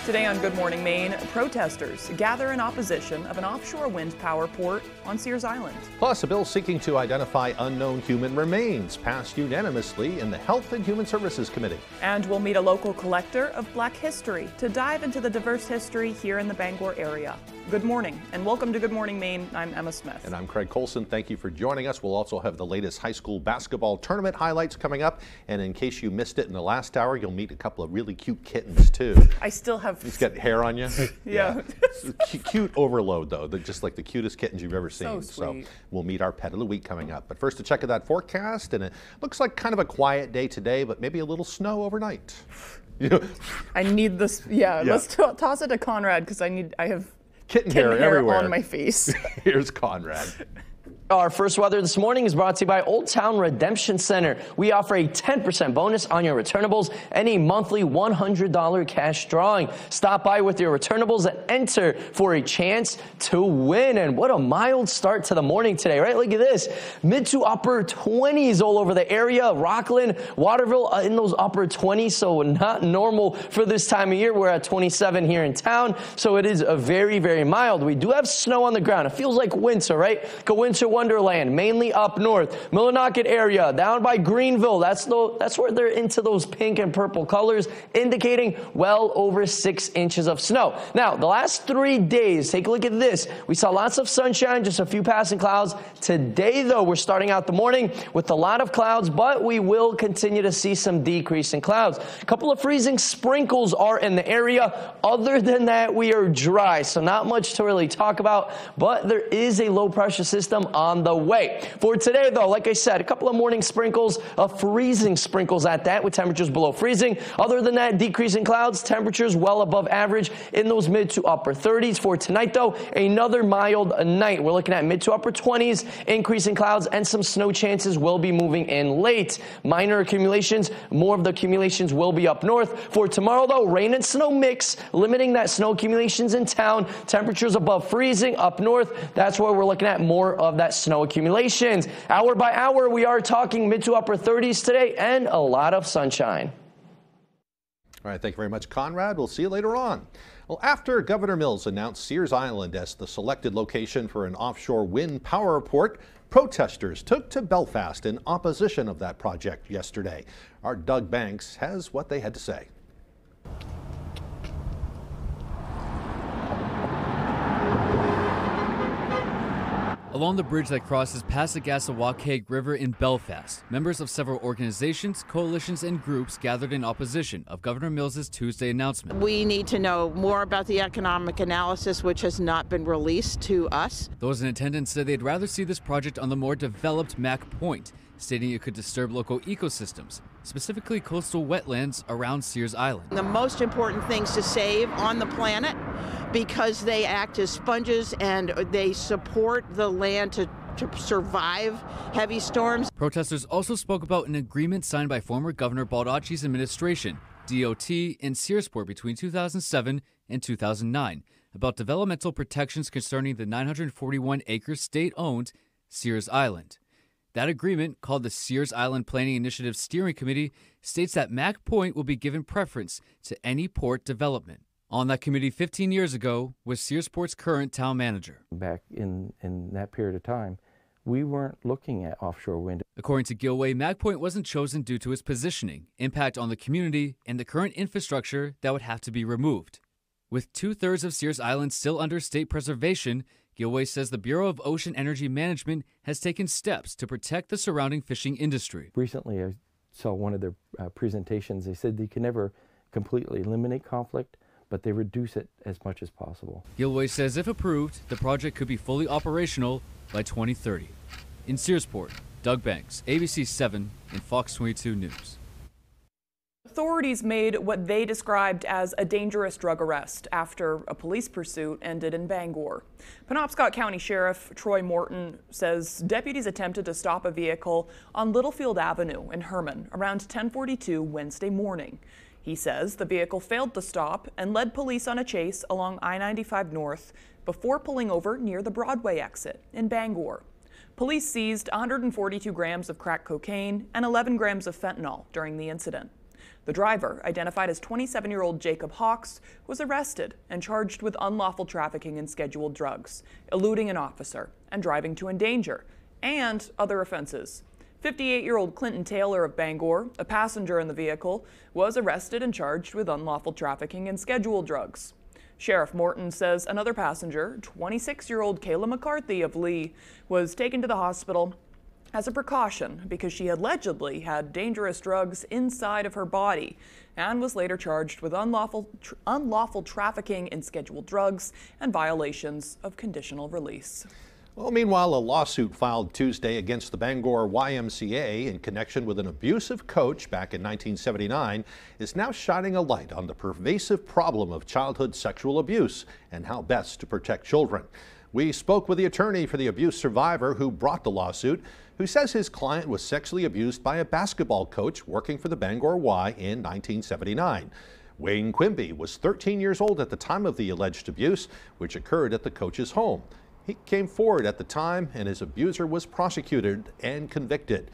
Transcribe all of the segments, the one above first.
Today on Good Morning Maine, protesters gather in opposition of an offshore wind power port on Sears Island. Plus, a bill seeking to identify unknown human remains passed unanimously in the Health and Human Services Committee. And we'll meet a local collector of Black history to dive into the diverse history here in the Bangor area. Good morning and welcome to Good Morning Maine. I'm Emma Smith. And I'm Craig Colson. Thank you for joining us. We'll also have the latest high school basketball tournament highlights coming up. And in case you missed it in the last hour, you'll meet a couple of really cute kittens too. I still have... He's got hair on you? Yeah. Cute overload though. They're just like the cutest kittens you've ever seen. So sweet. We'll meet our pet of the week coming up. But first, a check of that forecast. And it looks like kind of a quiet day today, but maybe a little snow overnight. I need this. Yeah. Let's toss it to Conrad because I have kitten hair everywhere on my face. Here's Conrad. Our first weather this morning is brought to you by Old Town Redemption Center. We offer a 10% bonus on your returnables and a monthly $100 cash drawing. Stop by with your returnables and enter for a chance to win. And what a mild start to the morning today, right? Look at this. Mid to upper 20s all over the area. Rockland, Waterville in those upper 20s, so not normal for this time of year. We're at 27 here in town, so it is a very, very mild. We do have snow on the ground. It feels like winter, right? Like a winter wonderland, mainly up north. Millinocket area, down by Greenville. That's where they're into those pink and purple colors, indicating well over 6 inches of snow. Now, the last 3 days, take a look at this. We saw lots of sunshine, just a few passing clouds. Today, though, we're starting out the morning with a lot of clouds, but we will continue to see some decrease in clouds. A couple of freezing sprinkles are in the area. Other than that, we are dry, so not much to really talk about, but there is a low pressure system on the way. For today, though, like I said, a couple of morning sprinkles, freezing sprinkles at that, with temperatures below freezing. Other than that, decreasing clouds, temperatures well above average in those mid to upper 30s. For tonight, though, another mild night. We're looking at mid to upper 20s, increasing clouds, and some snow chances will be moving in late. Minor accumulations, more of the accumulations will be up north. For tomorrow, though, rain and snow mix, limiting that snow accumulations in town. Temperatures above freezing up north. That's where we're looking at more of that snow accumulations. Hour by hour, we are talking mid to upper 30s today and a lot of sunshine. All right, thank you very much, Conrad. We'll see you later on. Well, after Governor Mills announced Sears Island as the selected location for an offshore wind power port, protesters took to Belfast in opposition of that project yesterday. Our Doug Banks has what they had to say. Along the bridge that crosses Passagassawakeg River in Belfast, members of several organizations, coalitions, and groups gathered in opposition of Governor Mills' Tuesday announcement. We need to know more about the economic analysis, which has not been released to us. Those in attendance said they'd rather see this project on the more developed Mac Point, stating it could disturb local ecosystems, specifically coastal wetlands around Sears Island. The most important things to save on the planet, because they act as sponges and they support the land to survive heavy storms. Protesters also spoke about an agreement signed by former Governor Baldacci's administration, DOT, and Searsport between 2007 and 2009 about developmental protections concerning the 941-acre state-owned Sears Island. That agreement, called the Sears Island Planning Initiative Steering Committee, states that Mac Point will be given preference to any port development. On that committee 15 years ago was Searsport's current town manager. Back in that period of time, we weren't looking at offshore wind. According to Gilway, Mac Point wasn't chosen due to its positioning, impact on the community, and the current infrastructure that would have to be removed. With 2/3 of Sears Island still under state preservation, Gilway says the Bureau of Ocean Energy Management has taken steps to protect the surrounding fishing industry. Recently, I saw one of their presentations. They said they can never completely eliminate conflict, but they reduce it as much as possible. Gilway says if approved, the project could be fully operational by 2030. In Searsport, Doug Banks, ABC 7 and Fox 22 News. Authorities made what they described as a dangerous drug arrest after a police pursuit ended in Bangor. Penobscot County Sheriff Troy Morton says deputies attempted to stop a vehicle on Littlefield Avenue in Herman around 10:42 Wednesday morning. He says the vehicle failed to stop and led police on a chase along I-95 North before pulling over near the Broadway exit in Bangor. Police seized 142 grams of crack cocaine and 11 grams of fentanyl during the incident. The driver, identified as 27-year-old Jacob Hawks, was arrested and charged with unlawful trafficking in scheduled drugs, eluding an officer, and driving to endanger, and other offenses. 58-year-old Clinton Taylor of Bangor, a passenger in the vehicle, was arrested and charged with unlawful trafficking in scheduled drugs. Sheriff Morton says another passenger, 26-year-old Kayla McCarthy of Lee, was taken to the hospital as a precaution because she allegedly had dangerous drugs inside of her body and was later charged with unlawful trafficking in scheduled drugs and violations of conditional release. Well, meanwhile, a lawsuit filed Tuesday against the Bangor YMCA in connection with an abusive coach back in 1979 is now shining a light on the pervasive problem of childhood sexual abuse and how best to protect children. We spoke with the attorney for the abuse survivor who brought the lawsuit, who says his client was sexually abused by a basketball coach working for the Bangor Y in 1979. Wayne Quimby was 13 years old at the time of the alleged abuse, which occurred at the coach's home. He came forward at the time, and his abuser was prosecuted and convicted.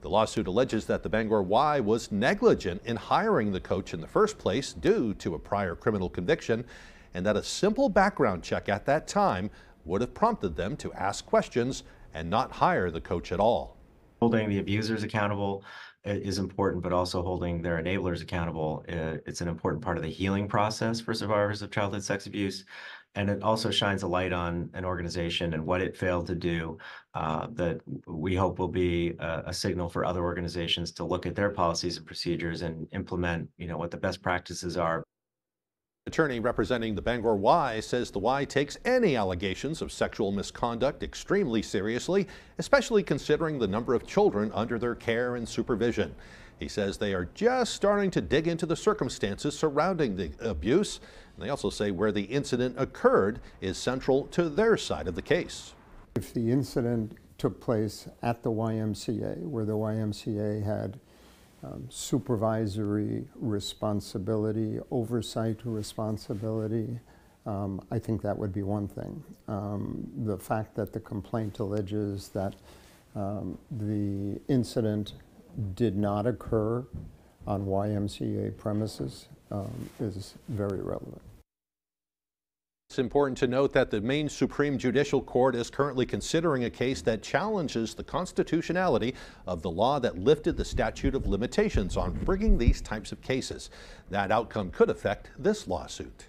The lawsuit alleges that the Bangor Y was negligent in hiring the coach in the first place due to a prior criminal conviction, and that a simple background check at that time would have prompted them to ask questions and not hire the coach at all. Holding the abusers accountable is important, but also holding their enablers accountable. It's an important part of the healing process for survivors of childhood sex abuse. And it also shines a light on an organization and what it failed to do that we hope will be a signal for other organizations to look at their policies and procedures and implement, what the best practices are. Attorney representing the Bangor Y says the Y takes any allegations of sexual misconduct extremely seriously, especially considering the number of children under their care and supervision. He says they are just starting to dig into the circumstances surrounding the abuse. And they also say where the incident occurred is central to their side of the case. If the incident took place at the YMCA, where the YMCA had supervisory responsibility, oversight responsibility, I think that would be one thing. The fact that the complaint alleges that the incident did not occur on YMCA premises is very relevant. It's important to note that the Maine Supreme Judicial Court is currently considering a case that challenges the constitutionality of the law that lifted the statute of limitations on bringing these types of cases. That outcome could affect this lawsuit.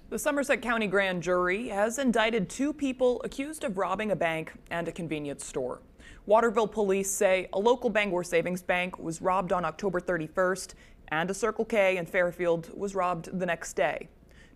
The Somerset County Grand Jury has indicted 2 people accused of robbing a bank and a convenience store. Waterville police say a local Bangor savings bank was robbed on October 31st, and a Circle K in Fairfield was robbed the next day.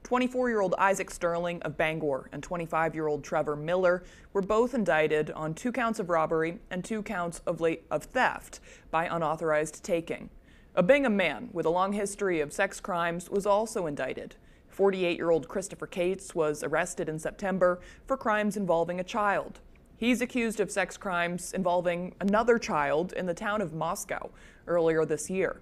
24-year-old Isaac Sterling of Bangor and 25-year-old Trevor Miller were both indicted on 2 counts of robbery and 2 counts of theft by unauthorized taking. A Bingham man with a long history of sex crimes was also indicted. 48-year-old Christopher Cates was arrested in September for crimes involving a child. He's accused of sex crimes involving another child in the town of Moscow earlier this year.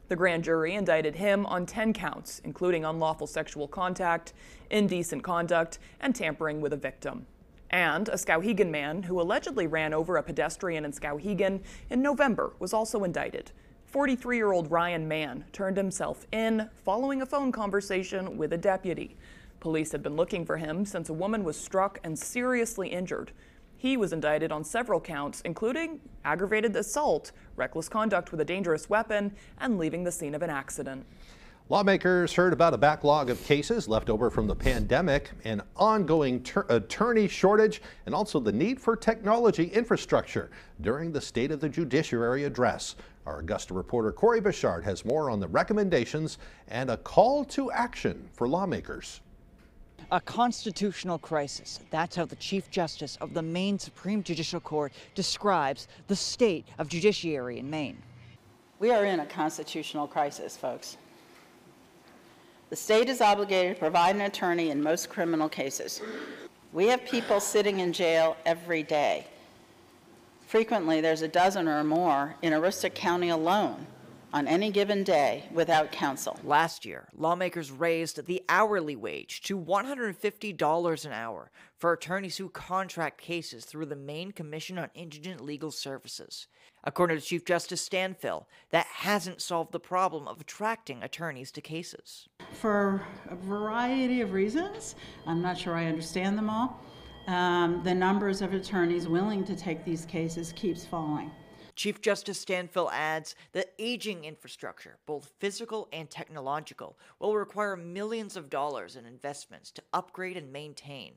The grand jury indicted him on 10 counts, including unlawful sexual contact, indecent conduct, and tampering with a victim. And a Skowhegan man who allegedly ran over a pedestrian in Skowhegan in November was also indicted. 43-year-old Ryan Mann turned himself in following a phone conversation with a deputy. Police had been looking for him since a woman was struck and seriously injured. He was indicted on several counts, including aggravated assault, reckless conduct with a dangerous weapon, and leaving the scene of an accident. Lawmakers heard about a backlog of cases left over from the pandemic, an ongoing attorney shortage, and also the need for technology infrastructure during the State of the Judiciary address. Our Augusta reporter Corey Bichard has more on the recommendations and a call to action for lawmakers. A constitutional crisis. That's how the Chief Justice of the Maine Supreme Judicial Court describes the state of judiciary in Maine. We are in a constitutional crisis, folks. The state is obligated to provide an attorney in most criminal cases. We have people sitting in jail every day. Frequently, there's a dozen or more in Aroostook County alone on any given day without counsel. Last year, lawmakers raised the hourly wage to $150 an hour for attorneys who contract cases through the Maine Commission on Indigent Legal Services. According to Chief Justice Stanfill, that hasn't solved the problem of attracting attorneys to cases. For a variety of reasons, I'm not sure I understand them all, the numbers of attorneys willing to take these cases keeps falling. Chief Justice Stanfill adds that aging infrastructure, both physical and technological, will require millions of dollars in investments to upgrade and maintain.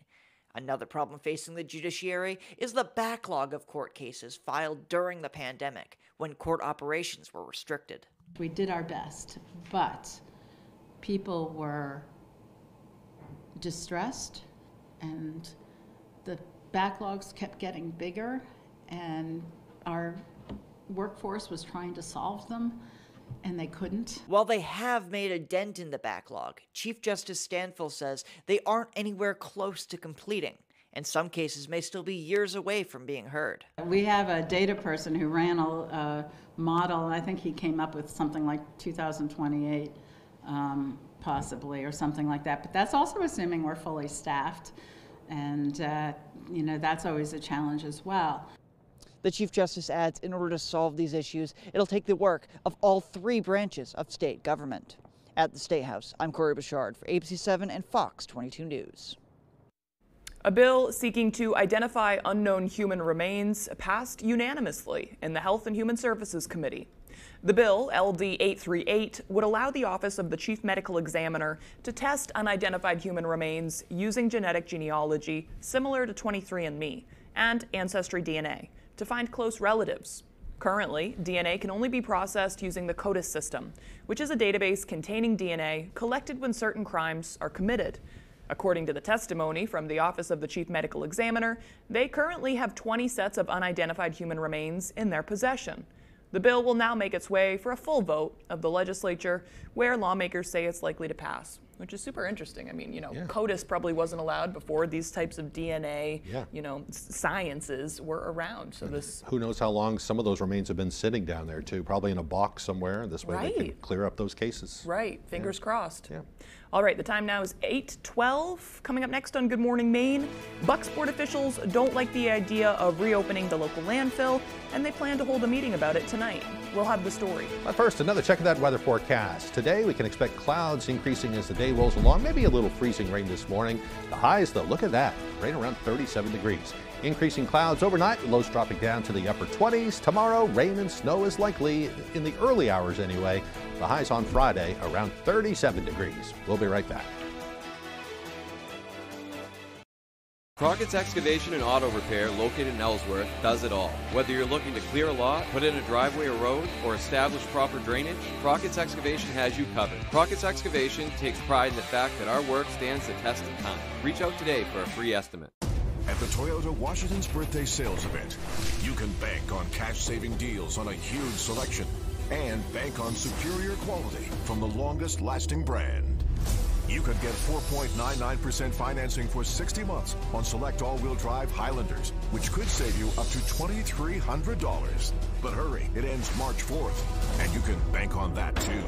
Another problem facing the judiciary is the backlog of court cases filed during the pandemic, when court operations were restricted. We did our best, but people were distressed, and the backlogs kept getting bigger, and our workforce was trying to solve them, and they couldn't. While they have made a dent in the backlog, Chief Justice Stanfill says they aren't anywhere close to completing, and some cases may still be years away from being heard. We have a data person who ran a model, and I think he came up with something like 2028, possibly, or something like that. But that's also assuming we're fully staffed, and that's always a challenge as well. The Chief Justice adds in order to solve these issues, it'll take the work of all three branches of state government. At the State House, I'm Corey Bouchard for ABC 7 and Fox 22 News. A bill seeking to identify unknown human remains passed unanimously in the Health and Human Services Committee. The bill, LD 838, would allow the Office of the Chief Medical Examiner to test unidentified human remains using genetic genealogy similar to 23andMe and Ancestry DNA to find close relatives. Currently, DNA can only be processed using the CODIS system, which is a database containing DNA collected when certain crimes are committed. According to the testimony from the Office of the Chief Medical Examiner, they currently have 20 sets of unidentified human remains in their possession. The bill will now make its way for a full vote of the legislature, where lawmakers say it's likely to pass, which is super interesting. I mean, CODIS probably wasn't allowed before these types of DNA, sciences were around. So who knows how long some of those remains have been sitting down there too, probably in a box somewhere. This way they can clear up those cases. Right, fingers crossed. Yeah. All right, the time now is 8:12. Coming up next on Good Morning Maine, Bucksport officials don't like the idea of reopening the local landfill, and they plan to hold a meeting about it tonight. We'll have the story. But first, another check of that weather forecast. Today, we can expect clouds increasing as the day rolls along, maybe a little freezing rain this morning. The highs, though, look at that, right around 37 degrees. Increasing clouds overnight, lows dropping down to the upper 20s. Tomorrow, rain and snow is likely in the early hours anyway. The highs on Friday around 37 degrees. We'll be right back. Crockett's Excavation and Auto Repair, located in Ellsworth, does it all. Whether you're looking to clear a lot, put in a driveway or road, or establish proper drainage, Crockett's Excavation has you covered. Crockett's Excavation takes pride in the fact that our work stands the test of time. Reach out today for a free estimate. At the Toyota Washington's Birthday Sales Event, you can bank on cash-saving deals on a huge selection and bank on superior quality from the longest-lasting brand. You could get 4.99% financing for 60 months on select all-wheel drive Highlanders, which could save you up to $2,300. But hurry, it ends March 4th, and you can bank on that too.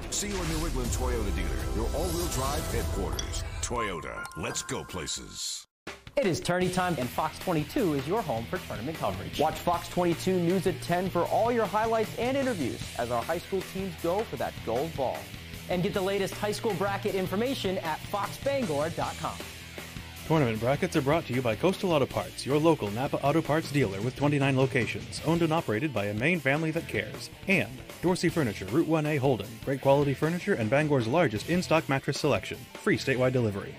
See your New England Toyota dealer, your all-wheel drive headquarters. Toyota, let's go places. It is tourney time, and Fox 22 is your home for tournament coverage. Watch Fox 22 News at 10 for all your highlights and interviews as our high school teams go for that gold ball. And get the latest high school bracket information at foxbangor.com. Tournament brackets are brought to you by Coastal Auto Parts, your local Napa Auto Parts dealer with 29 locations, owned and operated by a Maine family that cares. And Dorsey Furniture, Route 1A Holden, great quality furniture and Bangor's largest in-stock mattress selection. Free statewide delivery.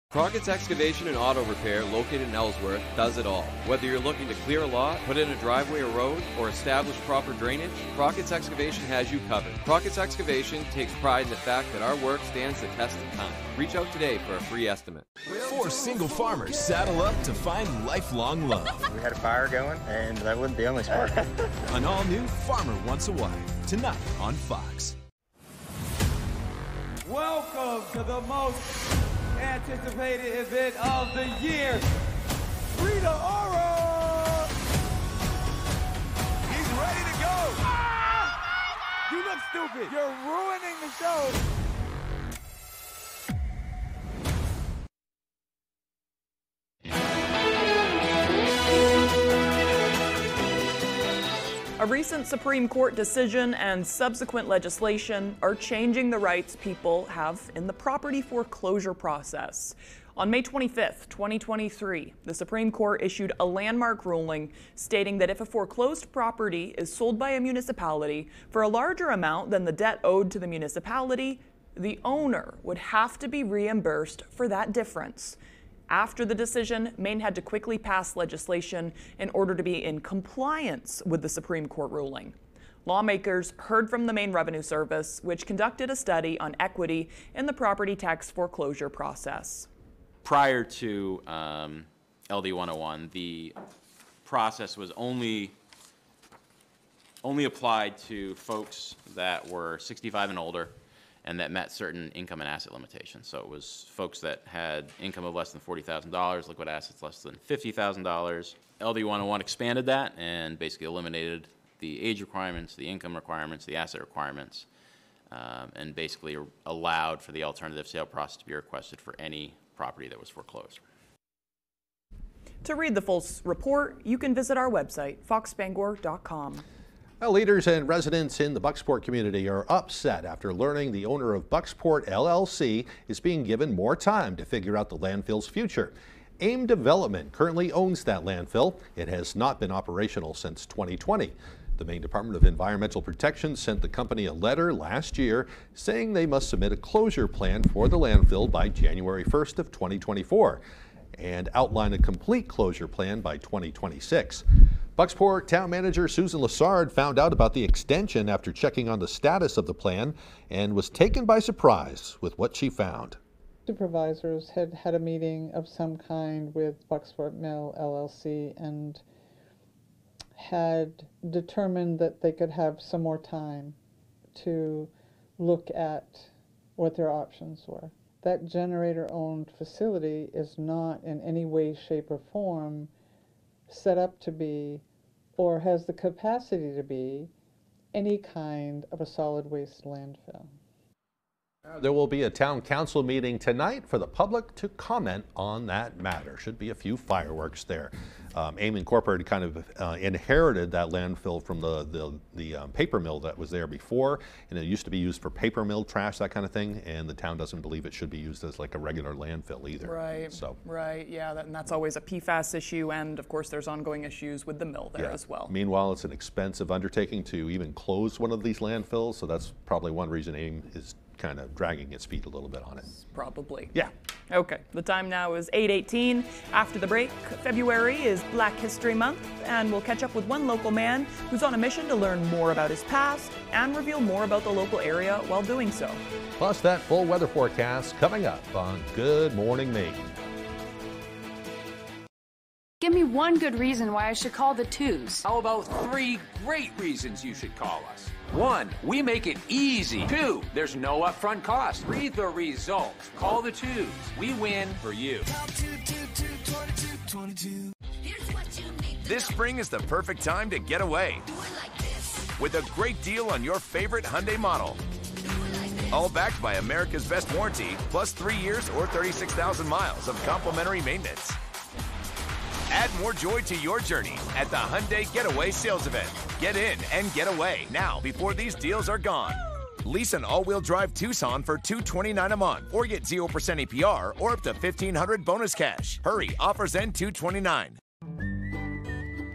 Crockett's Excavation and Auto Repair, located in Ellsworth, does it all. Whether you're looking to clear a lot, put in a driveway or road, or establish proper drainage, Crockett's Excavation has you covered. Crockett's Excavation takes pride in the fact that our work stands the test of time. Reach out today for a free estimate. 4 single farmers saddle up to find lifelong love. We had a fire going, and that wasn't the only spark. An all-new Farmer Wants a Wife, tonight on Fox. Welcome to the most anticipated event of the year, Rita Ora! He's ready to go! Ah! You look stupid! You're ruining the show! A recent Supreme Court decision and subsequent legislation are changing the rights people have in the property foreclosure process. On May 25th, 2023, the Supreme Court issued a landmark ruling stating that if a foreclosed property is sold by a municipality for a larger amount than the debt owed to the municipality, the owner would have to be reimbursed for that difference. After the decision, Maine had to quickly pass legislation in order to be in compliance with the Supreme Court ruling. Lawmakers heard from the Maine Revenue Service, which conducted a study on equity in the property tax foreclosure process. Prior to LD 101, the process was only applied to folks that were 65 and older and that met certain income and asset limitations. So it was folks that had income of less than $40,000, liquid assets less than $50,000. LD 101 expanded that and basically eliminated the age requirements, the income requirements, the asset requirements, and basically allowed for the alternative sale process to be requested for any property that was foreclosed. To read the full report, you can visit our website, foxbangor.com. Well, leaders and residents in the Bucksport community are upset after learning the owner of Bucksport LLC is being given more time to figure out the landfill's future. AIM Development currently owns that landfill. It has not been operational since 2020. The Maine Department of Environmental Protection sent the company a letter last year saying they must submit a closure plan for the landfill by January 1st of 2024 and outline a complete closure plan by 2026. Bucksport Town Manager Susan Lassard found out about the extension after checking on the status of the plan and was taken by surprise with what she found. Supervisors had had a meeting of some kind with Bucksport Mill LLC and had determined that they could have some more time to look at what their options were. That generator-owned facility is not in any way, shape, or form set up to be or has the capacity to be any kind of a solid waste landfill. There will be a town council meeting tonight for the public to comment on that matter. Should be a few fireworks there. AIM Incorporated kind of inherited that landfill from the paper mill that was there before, and it used to be used for paper mill trash, that kind of thing, and the town doesn't believe it should be used as like a regular landfill either. Right, so. Right, yeah, and that's always a PFAS issue, and of course there's ongoing issues with the mill there as well. Meanwhile, it's an expensive undertaking to even close one of these landfills, so that's probably one reason AIM is kind of dragging its feet a little bit on it. Probably. Yeah. Okay, the time now is 8:18. After the break, February is Black History Month, and we'll catch up with one local man who's on a mission to learn more about his past and reveal more about the local area while doing so. Plus that full weather forecast coming up on Good Morning Maine. Give me one good reason why I should call the Twos. How about 3 great reasons you should call us? 1, we make it easy. 2, there's no upfront cost. Read the results. Call the Twos. We win for you. This spring is the perfect time to get away with a great deal on your favorite Hyundai model. All backed by America's best warranty, plus 3 years or 36,000 miles of complimentary maintenance. Add more joy to your journey at the Hyundai Getaway Sales Event. Get in and get away now before these deals are gone. Lease an all-wheel drive Tucson for $229 a month or get 0% APR or up to $1,500 bonus cash. Hurry, offers end 2/29.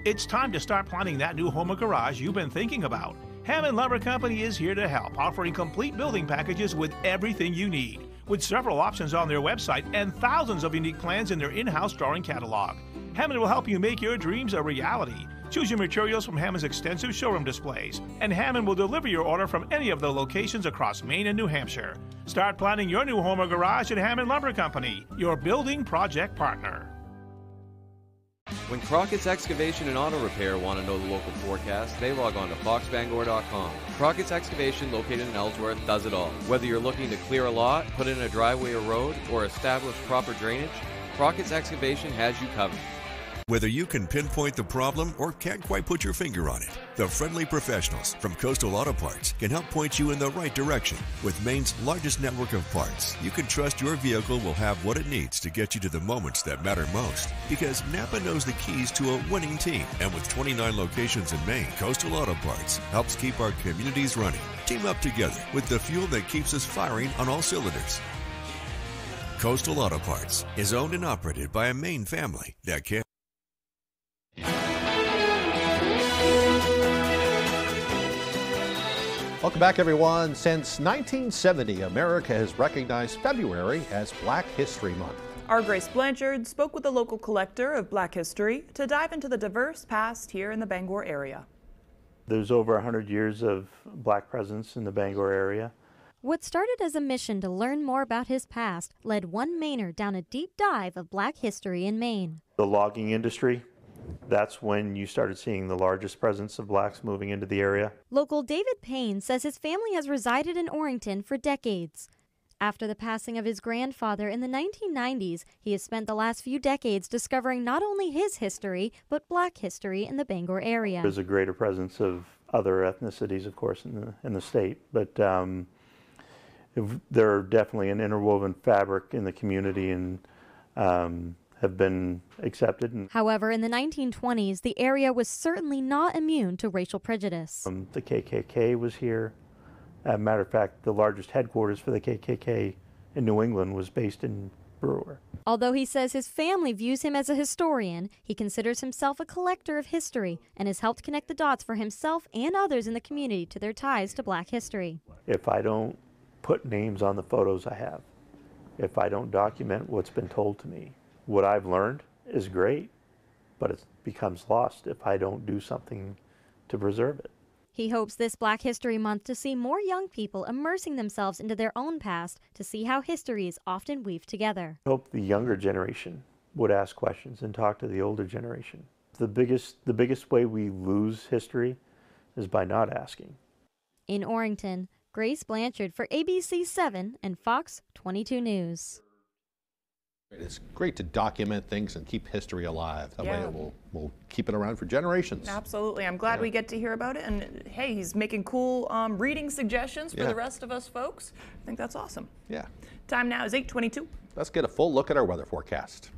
It's time to start planning that new home or garage you've been thinking about. Hammond Lumber Company is here to help, offering complete building packages with everything you need. With several options on their website and thousands of unique plans in their in-house drawing catalog. Hammond will help you make your dreams a reality. Choose your materials from Hammond's extensive showroom displays, and Hammond will deliver your order from any of the locations across Maine and New Hampshire. Start planning your new home or garage at Hammond Lumber Company, your building project partner. When Crockett's Excavation and Auto Repair want to know the local forecast, they log on to foxbangor.com. Crockett's Excavation, located in Ellsworth, does it all. Whether you're looking to clear a lot, put in a driveway or road, or establish proper drainage, Crockett's Excavation has you covered. Whether you can pinpoint the problem or can't quite put your finger on it, the friendly professionals from Coastal Auto Parts can help point you in the right direction. With Maine's largest network of parts, you can trust your vehicle will have what it needs to get you to the moments that matter most. Because Napa knows the keys to a winning team. And with 29 locations in Maine, Coastal Auto Parts helps keep our communities running. Team up together with the fuel that keeps us firing on all cylinders. Coastal Auto Parts is owned and operated by a Maine family that cares. Welcome back, everyone. Since 1970, America has recognized February as Black History Month. Our Grace Blanchard spoke with a local collector of Black history to dive into the diverse past here in the Bangor area. There's over 100 years of Black presence in the Bangor area. What started as a mission to learn more about his past led one Mainer down a deep dive of Black history in Maine. The logging industry, that's when you started seeing the largest presence of Blacks moving into the area. Local David Payne says his family has resided in Orrington for decades. After the passing of his grandfather in the 1990s, he has spent the last few decades discovering not only his history, but Black history in the Bangor area. There's a greater presence of other ethnicities, of course, in the state, but they're definitely an interwoven fabric in the community and have been accepted. However, in the 1920s, the area was certainly not immune to racial prejudice. The KKK was here. As a matter of fact, the largest headquarters for the KKK in New England was based in Brewer. Although he says his family views him as a historian, he considers himself a collector of history and has helped connect the dots for himself and others in the community to their ties to Black history. If I don't put names on the photos I have, if I don't document what's been told to me, what I've learned is great, but it becomes lost if I don't do something to preserve it. He hopes this Black History Month to see more young people immersing themselves into their own past to see how history is often weaved together. I hope the younger generation would ask questions and talk to the older generation. The biggest way we lose history is by not asking. In Orrington, Grace Blanchard for ABC 7 and Fox 22 News. It's great to document things and keep history alive. That way we'll keep it around for generations. Absolutely. I'm glad we get to hear about it. And hey, he's making cool reading suggestions for the rest of us folks. I think that's awesome. Yeah. Time now is 8:22. Let's get a full look at our weather forecast.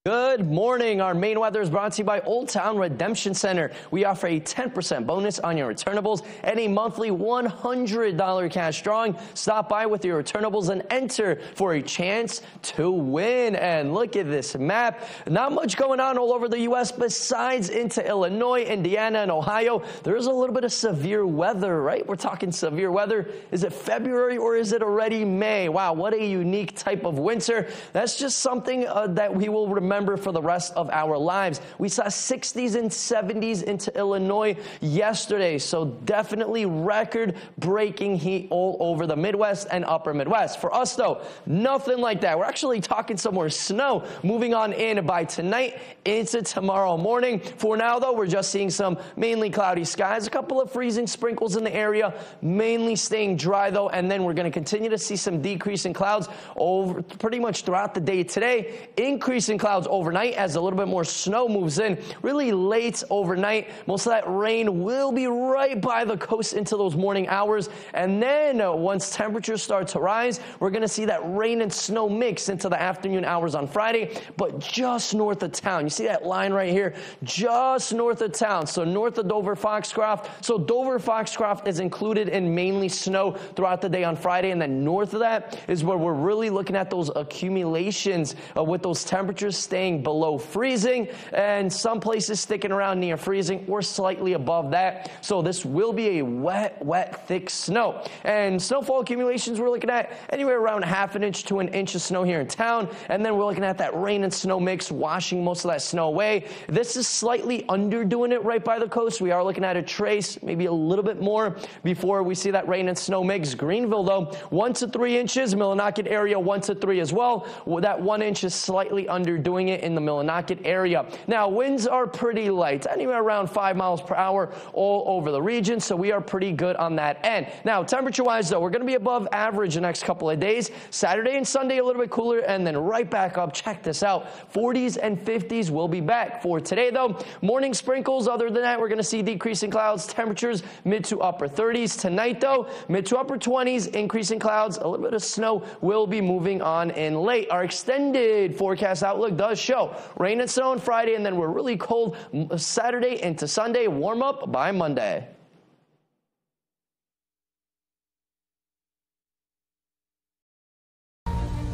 Good morning. Our Maine weather is brought to you by Old Town Redemption Center. We offer a 10% bonus on your returnables and a monthly $100 cash drawing. Stop by with your returnables and enter for a chance to win. And look at this map. Not much going on all over the U.S. besides into Illinois, Indiana, and Ohio. There's a little bit of severe weather, right? We're talking severe weather. Is it February or is it already May? Wow, what a unique type of winter. That's just something that we will remember for the rest of our lives. We saw 60s and 70s into Illinois yesterday, so definitely record-breaking heat all over the Midwest and upper Midwest. For us, though, nothing like that. We're actually talking some more snow moving on in by tonight into tomorrow morning. For now, though, we're just seeing some mainly cloudy skies, a couple of freezing sprinkles in the area, mainly staying dry, though, and then we're going to continue to see some decrease in clouds over pretty much throughout the day today, increase in clouds overnight as a little bit more snow moves in really late overnight. Most of that rain will be right by the coast into those morning hours, and then once temperatures start to rise, we're going to see that rain and snow mix into the afternoon hours on Friday, but just north of town. You see that line right here, just north of town, so north of Dover-Foxcroft. So Dover-Foxcroft is included in mainly snow throughout the day on Friday, and then north of that is where we're really looking at those accumulations with those temperatures staying below freezing and some places sticking around near freezing or slightly above that. So this will be a wet, thick snow. And snowfall accumulations, we're looking at anywhere around ½ inch to an inch of snow here in town. And then we're looking at that rain and snow mix washing most of that snow away. This is slightly underdoing it right by the coast. We are looking at a trace, maybe a little bit more before we see that rain and snow mix. Greenville, though, 1 to 3 inches. Millinocket area, 1 to 3 as well. That 1 inch is slightly underdoing feeling it in the Millinocket area. Now, winds are pretty light, anywhere around 5 miles per hour all over the region, so we are pretty good on that end. Now, temperature-wise, though, we're going to be above average the next couple of days. Saturday and Sunday a little bit cooler, and then right back up. Check this out. 40s and 50s will be back. For today, though, morning sprinkles. Other than that, we're going to see decreasing clouds, temperatures mid to upper 30s. Tonight, though, mid to upper 20s, increasing clouds. A little bit of snow will be moving on in late. Our extended forecast outlook does show rain and snow on Friday, and then we're really cold Saturday into Sunday. Warm up by Monday.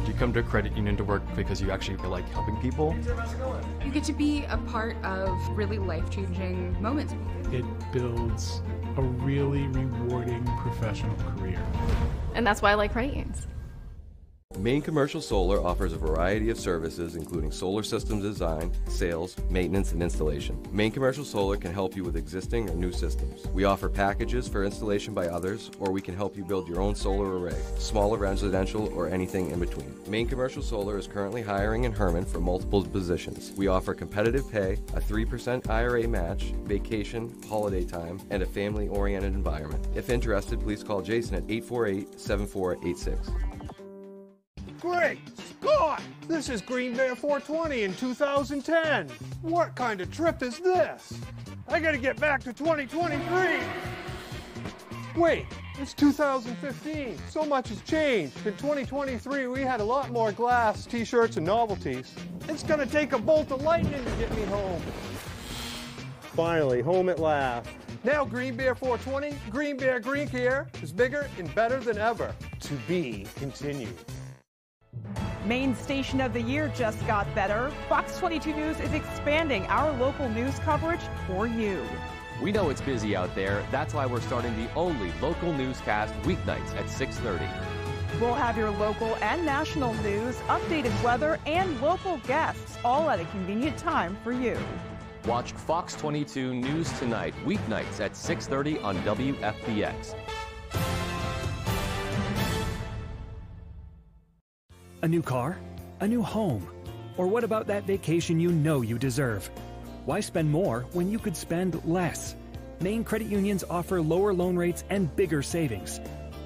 You come to a credit union to work because you actually like helping people. You get to be a part of really life-changing moments. It builds a really rewarding professional career. And that's why I like credit unions. Maine Commercial Solar offers a variety of services including solar systems design, sales, maintenance, and installation. Maine Commercial Solar can help you with existing or new systems. We offer packages for installation by others, or we can help you build your own solar array, smaller residential or anything in between. Maine Commercial Solar is currently hiring in Herman for multiple positions. We offer competitive pay, a 3% IRA match, vacation, holiday time, and a family-oriented environment. If interested, please call Jason at 848-7486. Great Scott! This is Green Bear 420 in 2010. What kind of trip is this? I gotta get back to 2023. Wait, it's 2015. So much has changed. In 2023, we had a lot more glass, t-shirts, and novelties. It's gonna take a bolt of lightning to get me home. Finally, home at last. Now Green Bear 420, Green Bear Green Care is bigger and better than ever. To be continued. Maine Station of the Year just got better. Fox 22 News is expanding our local news coverage for you. We know it's busy out there. That's why we're starting the only local newscast weeknights at 6:30. We'll have your local and national news, updated weather, and local guests, all at a convenient time for you. Watch Fox 22 News Tonight weeknights at 6:30 on WFVX. A new car? A new home? Or what about that vacation you know you deserve? Why spend more when you could spend less? Maine credit unions offer lower loan rates and bigger savings.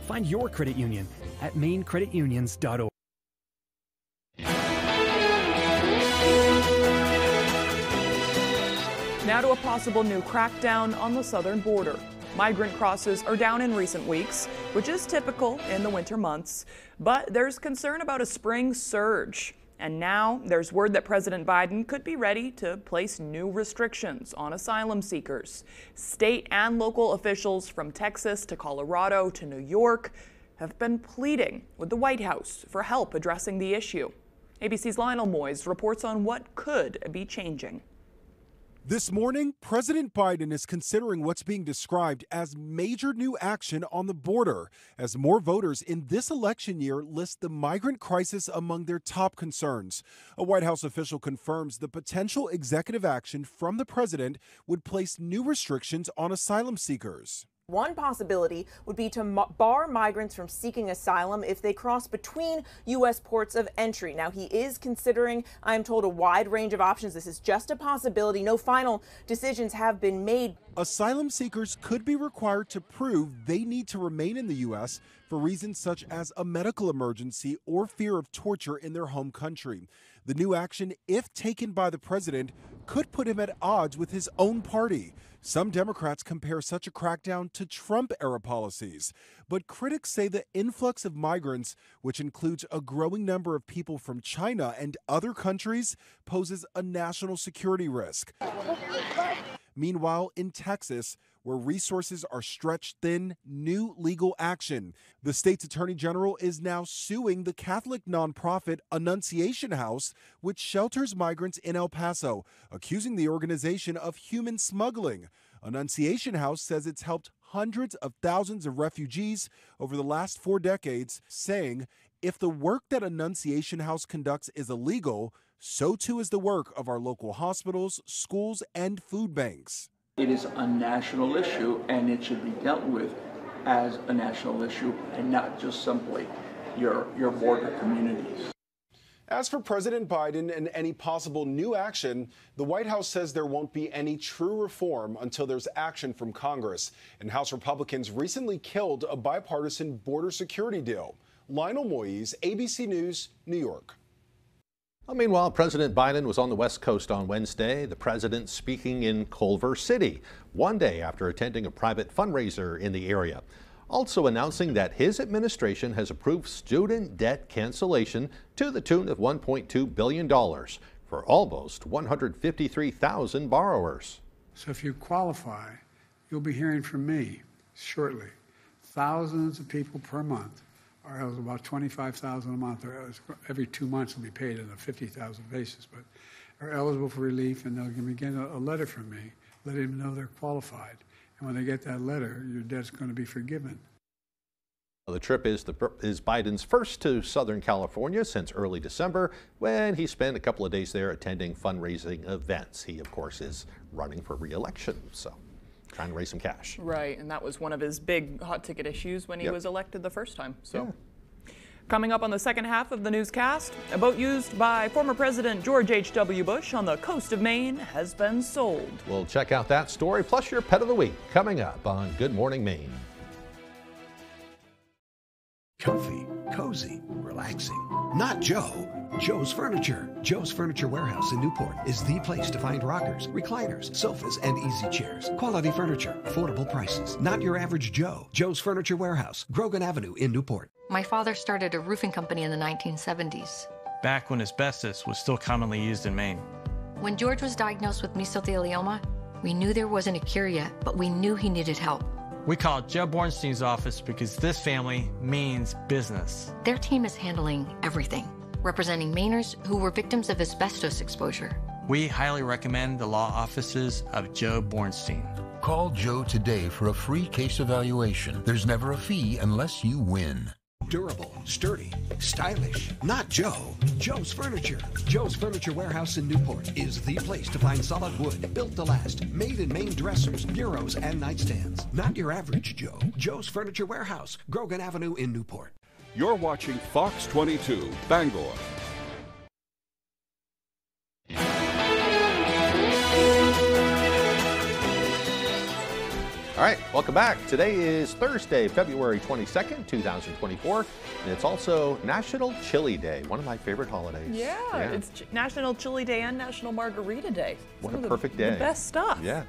Find your credit union at mainecreditunions.org. Now to a possible new crackdown on the southern border. Migrant crosses are down in recent weeks, which is typical in the winter months, but there's concern about a spring surge. And now there's word that President Biden could be ready to place new restrictions on asylum seekers. State and local officials from Texas to Colorado to New York have been pleading with the White House for help addressing the issue. ABC's Lionel Moyes reports on what could be changing. This morning, President Biden is considering what's being described as major new action on the border, as more voters in this election year list the migrant crisis among their top concerns. A White House official confirms the potential executive action from the president would place new restrictions on asylum seekers. One possibility would be to bar migrants from seeking asylum if they cross between U.S. ports of entry. Now, he is considering, I'm told, a wide range of options. This is just a possibility. No final decisions have been made. Asylum seekers could be required to prove they need to remain in the U.S. for reasons such as a medical emergency or fear of torture in their home country. The new action, if taken by the president, could put him at odds with his own party. Some Democrats compare such a crackdown to Trump-era policies, but critics say the influx of migrants, which includes a growing number of people from China and other countries, poses a national security risk. Meanwhile, in Texas, where resources are stretched thin, new legal action. The state's attorney general is now suing the Catholic nonprofit Annunciation House, which shelters migrants in El Paso, accusing the organization of human smuggling. Annunciation House says it's helped hundreds of thousands of refugees over the last 4 decades, saying if the work that Annunciation House conducts is illegal, so too is the work of our local hospitals, schools, and food banks. It is a national issue, and it should be dealt with as a national issue and not just simply your border communities. As for President Biden and any possible new action, the White House says there won't be any true reform until there's action from Congress. And House Republicans recently killed a bipartisan border security deal. Lionel Moise, ABC News, New York. Well, meanwhile, President Biden was on the West Coast on Wednesday, the president speaking in Culver City, one day after attending a private fundraiser in the area. Also announcing that his administration has approved student debt cancellation to the tune of $1.2 billion for almost 153,000 borrowers. So if you qualify, you'll be hearing from me shortly. Thousands of people per month are eligible, about 25,000 a month, or every 2 months will be paid on a 50,000 basis, but are eligible for relief, and they'll begin a letter from me letting them know they're qualified. And when they get that letter, your debt's going to be forgiven. The trip is Biden's first to Southern California since early December, when he spent a couple of days there attending fundraising events. He, of course, is running for re-election, so trying to raise some cash. Right, and that was one of his big hot ticket issues when he was elected the first time. So. Yeah. Coming up on the second half of the newscast, a boat used by former President George H.W. Bush on the coast of Maine has been sold. We'll check out that story, plus your pet of the week, coming up on Good Morning Maine. Comfy, cozy, relaxing. Not Joe. Joe's Furniture. Joe's Furniture Warehouse in Newport is the place to find rockers, recliners, sofas, and easy chairs. Quality furniture, affordable prices. Not your average Joe. Joe's Furniture Warehouse, Grogan Avenue in Newport. My father started a roofing company in the 1970s. Back when asbestos was still commonly used in Maine. When George was diagnosed with mesothelioma, we knew there wasn't a cure yet, but we knew he needed help. We called Joe Bornstein's office because this family means business. Their team is handling everything, representing Mainers who were victims of asbestos exposure. We highly recommend the law offices of Joe Bornstein. Call Joe today for a free case evaluation. There's never a fee unless you win. Durable, sturdy, stylish. Not Joe. Joe's Furniture. Joe's Furniture Warehouse in Newport is the place to find solid wood, built to last, made in Maine dressers, bureaus, and nightstands. Not your average Joe. Joe's Furniture Warehouse, Grogan Avenue in Newport. You're watching Fox 22, Bangor. All right, welcome back. Today is Thursday, February 22nd, 2024, and it's also National Chili Day, one of my favorite holidays. Yeah. It's National Chili Day and National Margarita Day. What a perfect day. The best stuff. Yeah.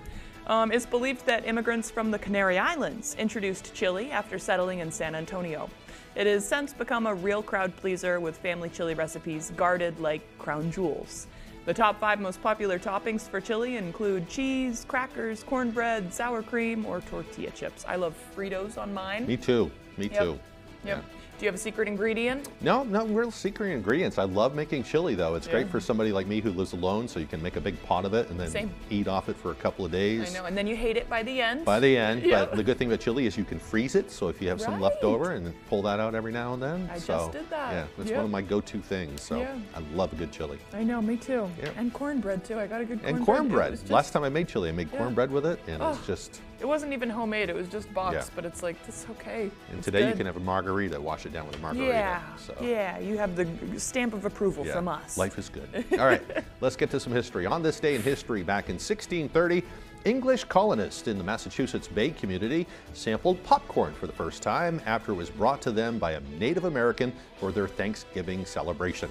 It's believed that immigrants from the Canary Islands introduced chili after settling in San Antonio. It has since become a real crowd pleaser, with family chili recipes guarded like crown jewels. The top 5 most popular toppings for chili include cheese, crackers, cornbread, sour cream, or tortilla chips. I love Fritos on mine. Me too. Me too. Yep. Do you have a secret ingredient? No real secret ingredients. I love making chili, though. It's great for somebody like me who lives alone, so you can make a big pot of it and then eat off it for a couple of days. I know, and then you hate it by the end. By the end, but the good thing about chili is you can freeze it, so if you have some left over, and then pull that out every now and then. I just did that. Yeah, that's one of my go-to things, so I love a good chili. I know, me too. And cornbread, too. I got a good cornbread. And cornbread. Last time I made chili, I made cornbread with it, and it's just... It wasn't even homemade, it was just boxed, but it's like, this is okay. And today you can have a margarita, wash it down with a margarita. Yeah, you have the stamp of approval from us. Life is good. All right, let's get to some history. On this day in history, back in 1630, English colonists in the Massachusetts Bay community sampled popcorn for the first time after it was brought to them by a Native American for their Thanksgiving celebration.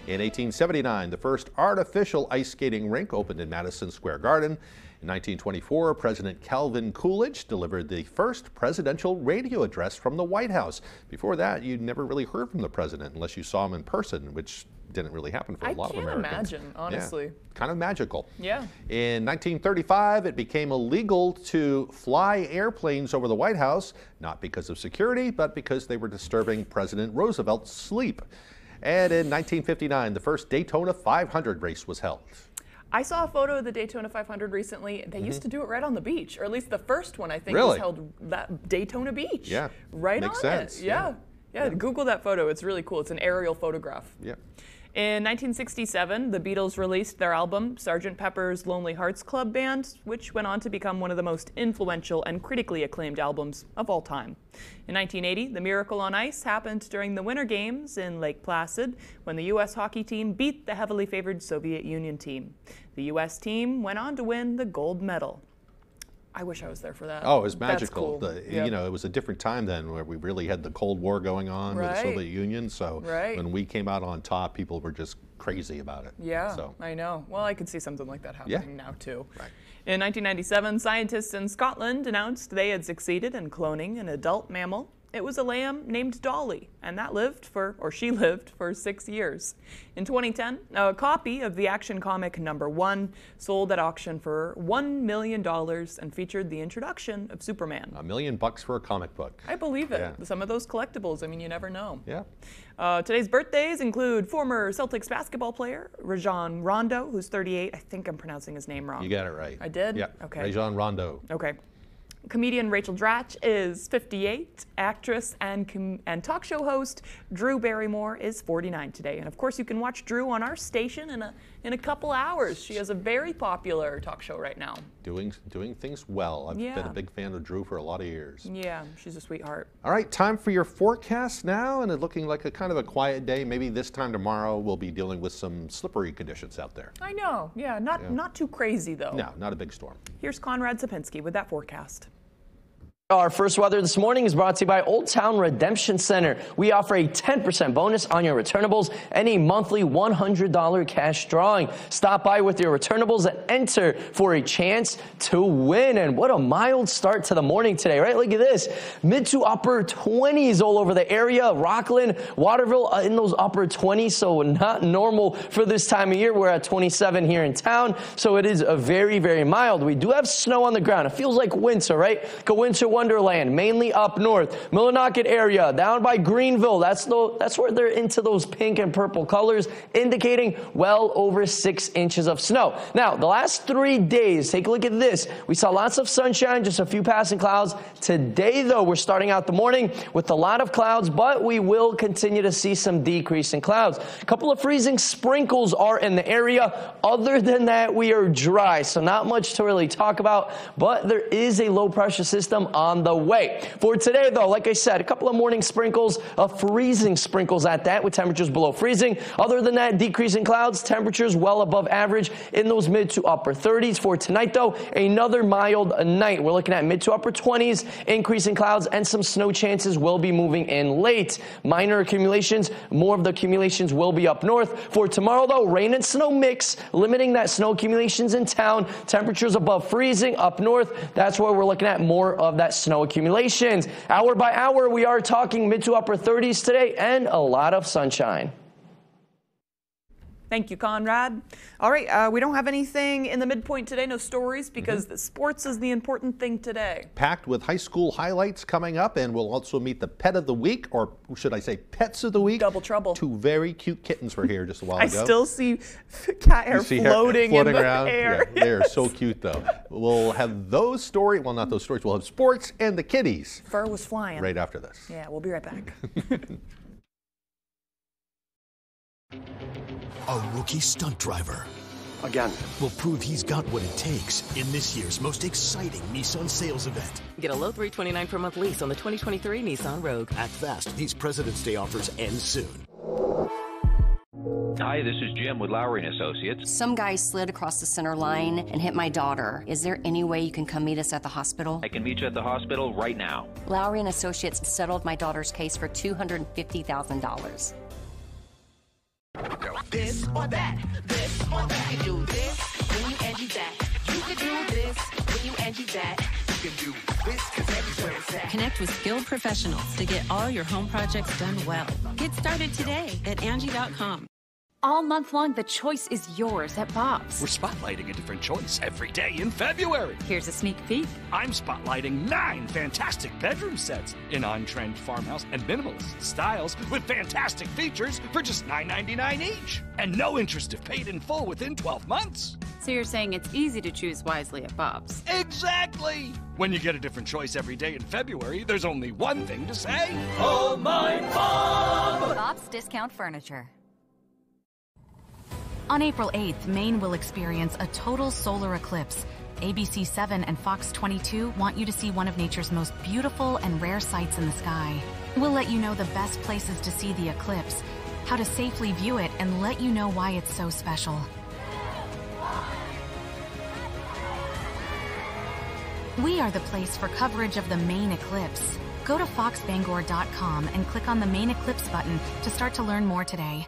In 1879, the first artificial ice skating rink opened in Madison Square Garden. In 1924, President Calvin Coolidge delivered the first presidential radio address from the White House. Before that, you never really heard from the president unless you saw him in person, which didn't really happen for a lot of Americans. I can't imagine, honestly. Yeah, kind of magical. Yeah. In 1935, it became illegal to fly airplanes over the White House, not because of security, but because they were disturbing President Roosevelt's sleep. And in 1959, the first Daytona 500 race was held. I saw a photo of the Daytona 500 recently. They used to do it right on the beach, or at least the first one, I think, was held at Daytona Beach. Yeah, right makes on sense. it. Yeah. Google that photo. It's really cool. It's an aerial photograph. Yeah. In 1967, the Beatles released their album, Sgt. Pepper's Lonely Hearts Club Band, which went on to become one of the most influential and critically acclaimed albums of all time. In 1980, the Miracle on Ice happened during the Winter Games in Lake Placid, when the U.S. hockey team beat the heavily favored Soviet Union team. The U.S. team went on to win the gold medal. I wish I was there for that. Oh, it was magical. That's cool. You know, it was a different time then where we really had the Cold War going on with the Soviet Union. So when we came out on top, people were just crazy about it. Yeah, so. I know. Well, I could see something like that happening now too. Right. In 1997, scientists in Scotland announced they had succeeded in cloning an adult mammal. It was a lamb named Dolly, and that lived for 6 years. In 2010, a copy of the Action comic #1 sold at auction for $1 million and featured the introduction of Superman. $1 million for a comic book. I believe it. Some of those collectibles, I mean, you never know. Yeah. Today's birthdays include former Celtics basketball player Rajon Rondo, who's 38. I think I'm pronouncing his name wrong. You got it right. I did? Yeah. Okay. Rajon Rondo. Okay. Comedian Rachel Dratch is 58. Actress and talk show host Drew Barrymore is 49 today. And of course, you can watch Drew on our station in a couple hours. She has a very popular talk show right now. Doing things well. I've been a big fan of Drew for a lot of years. Yeah, she's a sweetheart. All right, time for your forecast now, and it's looking like a kind of a quiet day. Maybe this time tomorrow we'll be dealing with some slippery conditions out there. I know. Yeah, not too crazy though. No, not a big storm. Here's Conrad Sapinski with that forecast. Our first weather this morning is brought to you by Old Town Redemption Center. We offer a 10% bonus on your returnables and a monthly $100 cash drawing. Stop by with your returnables and enter for a chance to win. And what a mild start to the morning today, right? Look at this. Mid to upper 20s all over the area. Rockland, Waterville in those upper 20s, so not normal for this time of year. We're at 27 here in town, so it is a very, very mild. We do have snow on the ground. It feels like winter, right? Go winter wonderland, mainly up north. Millinocket area, down by Greenville. That's where they're into those pink and purple colors, indicating well over 6 inches of snow. Now, the last 3 days, take a look at this. We saw lots of sunshine, just a few passing clouds. Today, though, we're starting out the morning with a lot of clouds, but we will continue to see some decrease in clouds. A couple of freezing sprinkles are in the area. Other than that, we are dry, so not much to really talk about, but there is a low pressure system on the way. For today, though, like I said, a couple of morning sprinkles, freezing sprinkles at that, with temperatures below freezing. Other than that, decreasing clouds, temperatures well above average in those mid to upper 30s. For tonight, though, another mild night. We're looking at mid to upper 20s, increasing clouds, and some snow chances will be moving in late. Minor accumulations, more of the accumulations will be up north. For tomorrow, though, rain and snow mix, limiting that snow accumulations in town. Temperatures above freezing up north. That's where we're looking at more of that snow accumulations. Hour by hour, we are talking mid to upper 30s today and a lot of sunshine. Thank you, Conrad. All right, we don't have anything in the midpoint today, no stories, because the sports is the important thing today. Packed with high school highlights coming up, and we'll also meet the pet of the week, or should I say pets of the week. Double trouble. 2 very cute kittens were here just a while ago. I still see cat hair floating in the around. air. Yeah, they're so cute, though. We'll have those stories, well, not those stories, we'll have sports and the kitties. Fur was flying. Right after this. Yeah, we'll be right back. A rookie stunt driver. Again. Will prove he's got what it takes in this year's most exciting Nissan sales event. Get a low $329 per month lease on the 2023 Nissan Rogue. Act fast. These President's Day offers end soon. Hi, this is Jim with Lowry & Associates. Some guy slid across the center line and hit my daughter. Is there any way you can come meet us at the hospital? I can meet you at the hospital right now. Lowry & Associates settled my daughter's case for $250,000. This or that, this or that. You can do this when you Angie that. You can do this when you Angie that. You can do this because everywhere it's at. Connect with skilled professionals to get all your home projects done well. Get started today at Angie.com. All month long, the choice is yours at Bob's. We're spotlighting a different choice every day in February. Here's a sneak peek. I'm spotlighting 9 fantastic bedroom sets in on-trend farmhouse and minimalist styles with fantastic features for just $9.99 each. And no interest if paid in full within 12 months. So you're saying it's easy to choose wisely at Bob's. Exactly! When you get a different choice every day in February, there's only one thing to say. Oh, my Bob! Bob's Discount Furniture. On April 8th, Maine will experience a total solar eclipse. ABC 7 and Fox 22 want you to see one of nature's most beautiful and rare sights in the sky. We'll let you know the best places to see the eclipse, how to safely view it, and let you know why it's so special. We are the place for coverage of the Maine eclipse. Go to foxbangor.com and click on the Maine eclipse button to start to learn more today.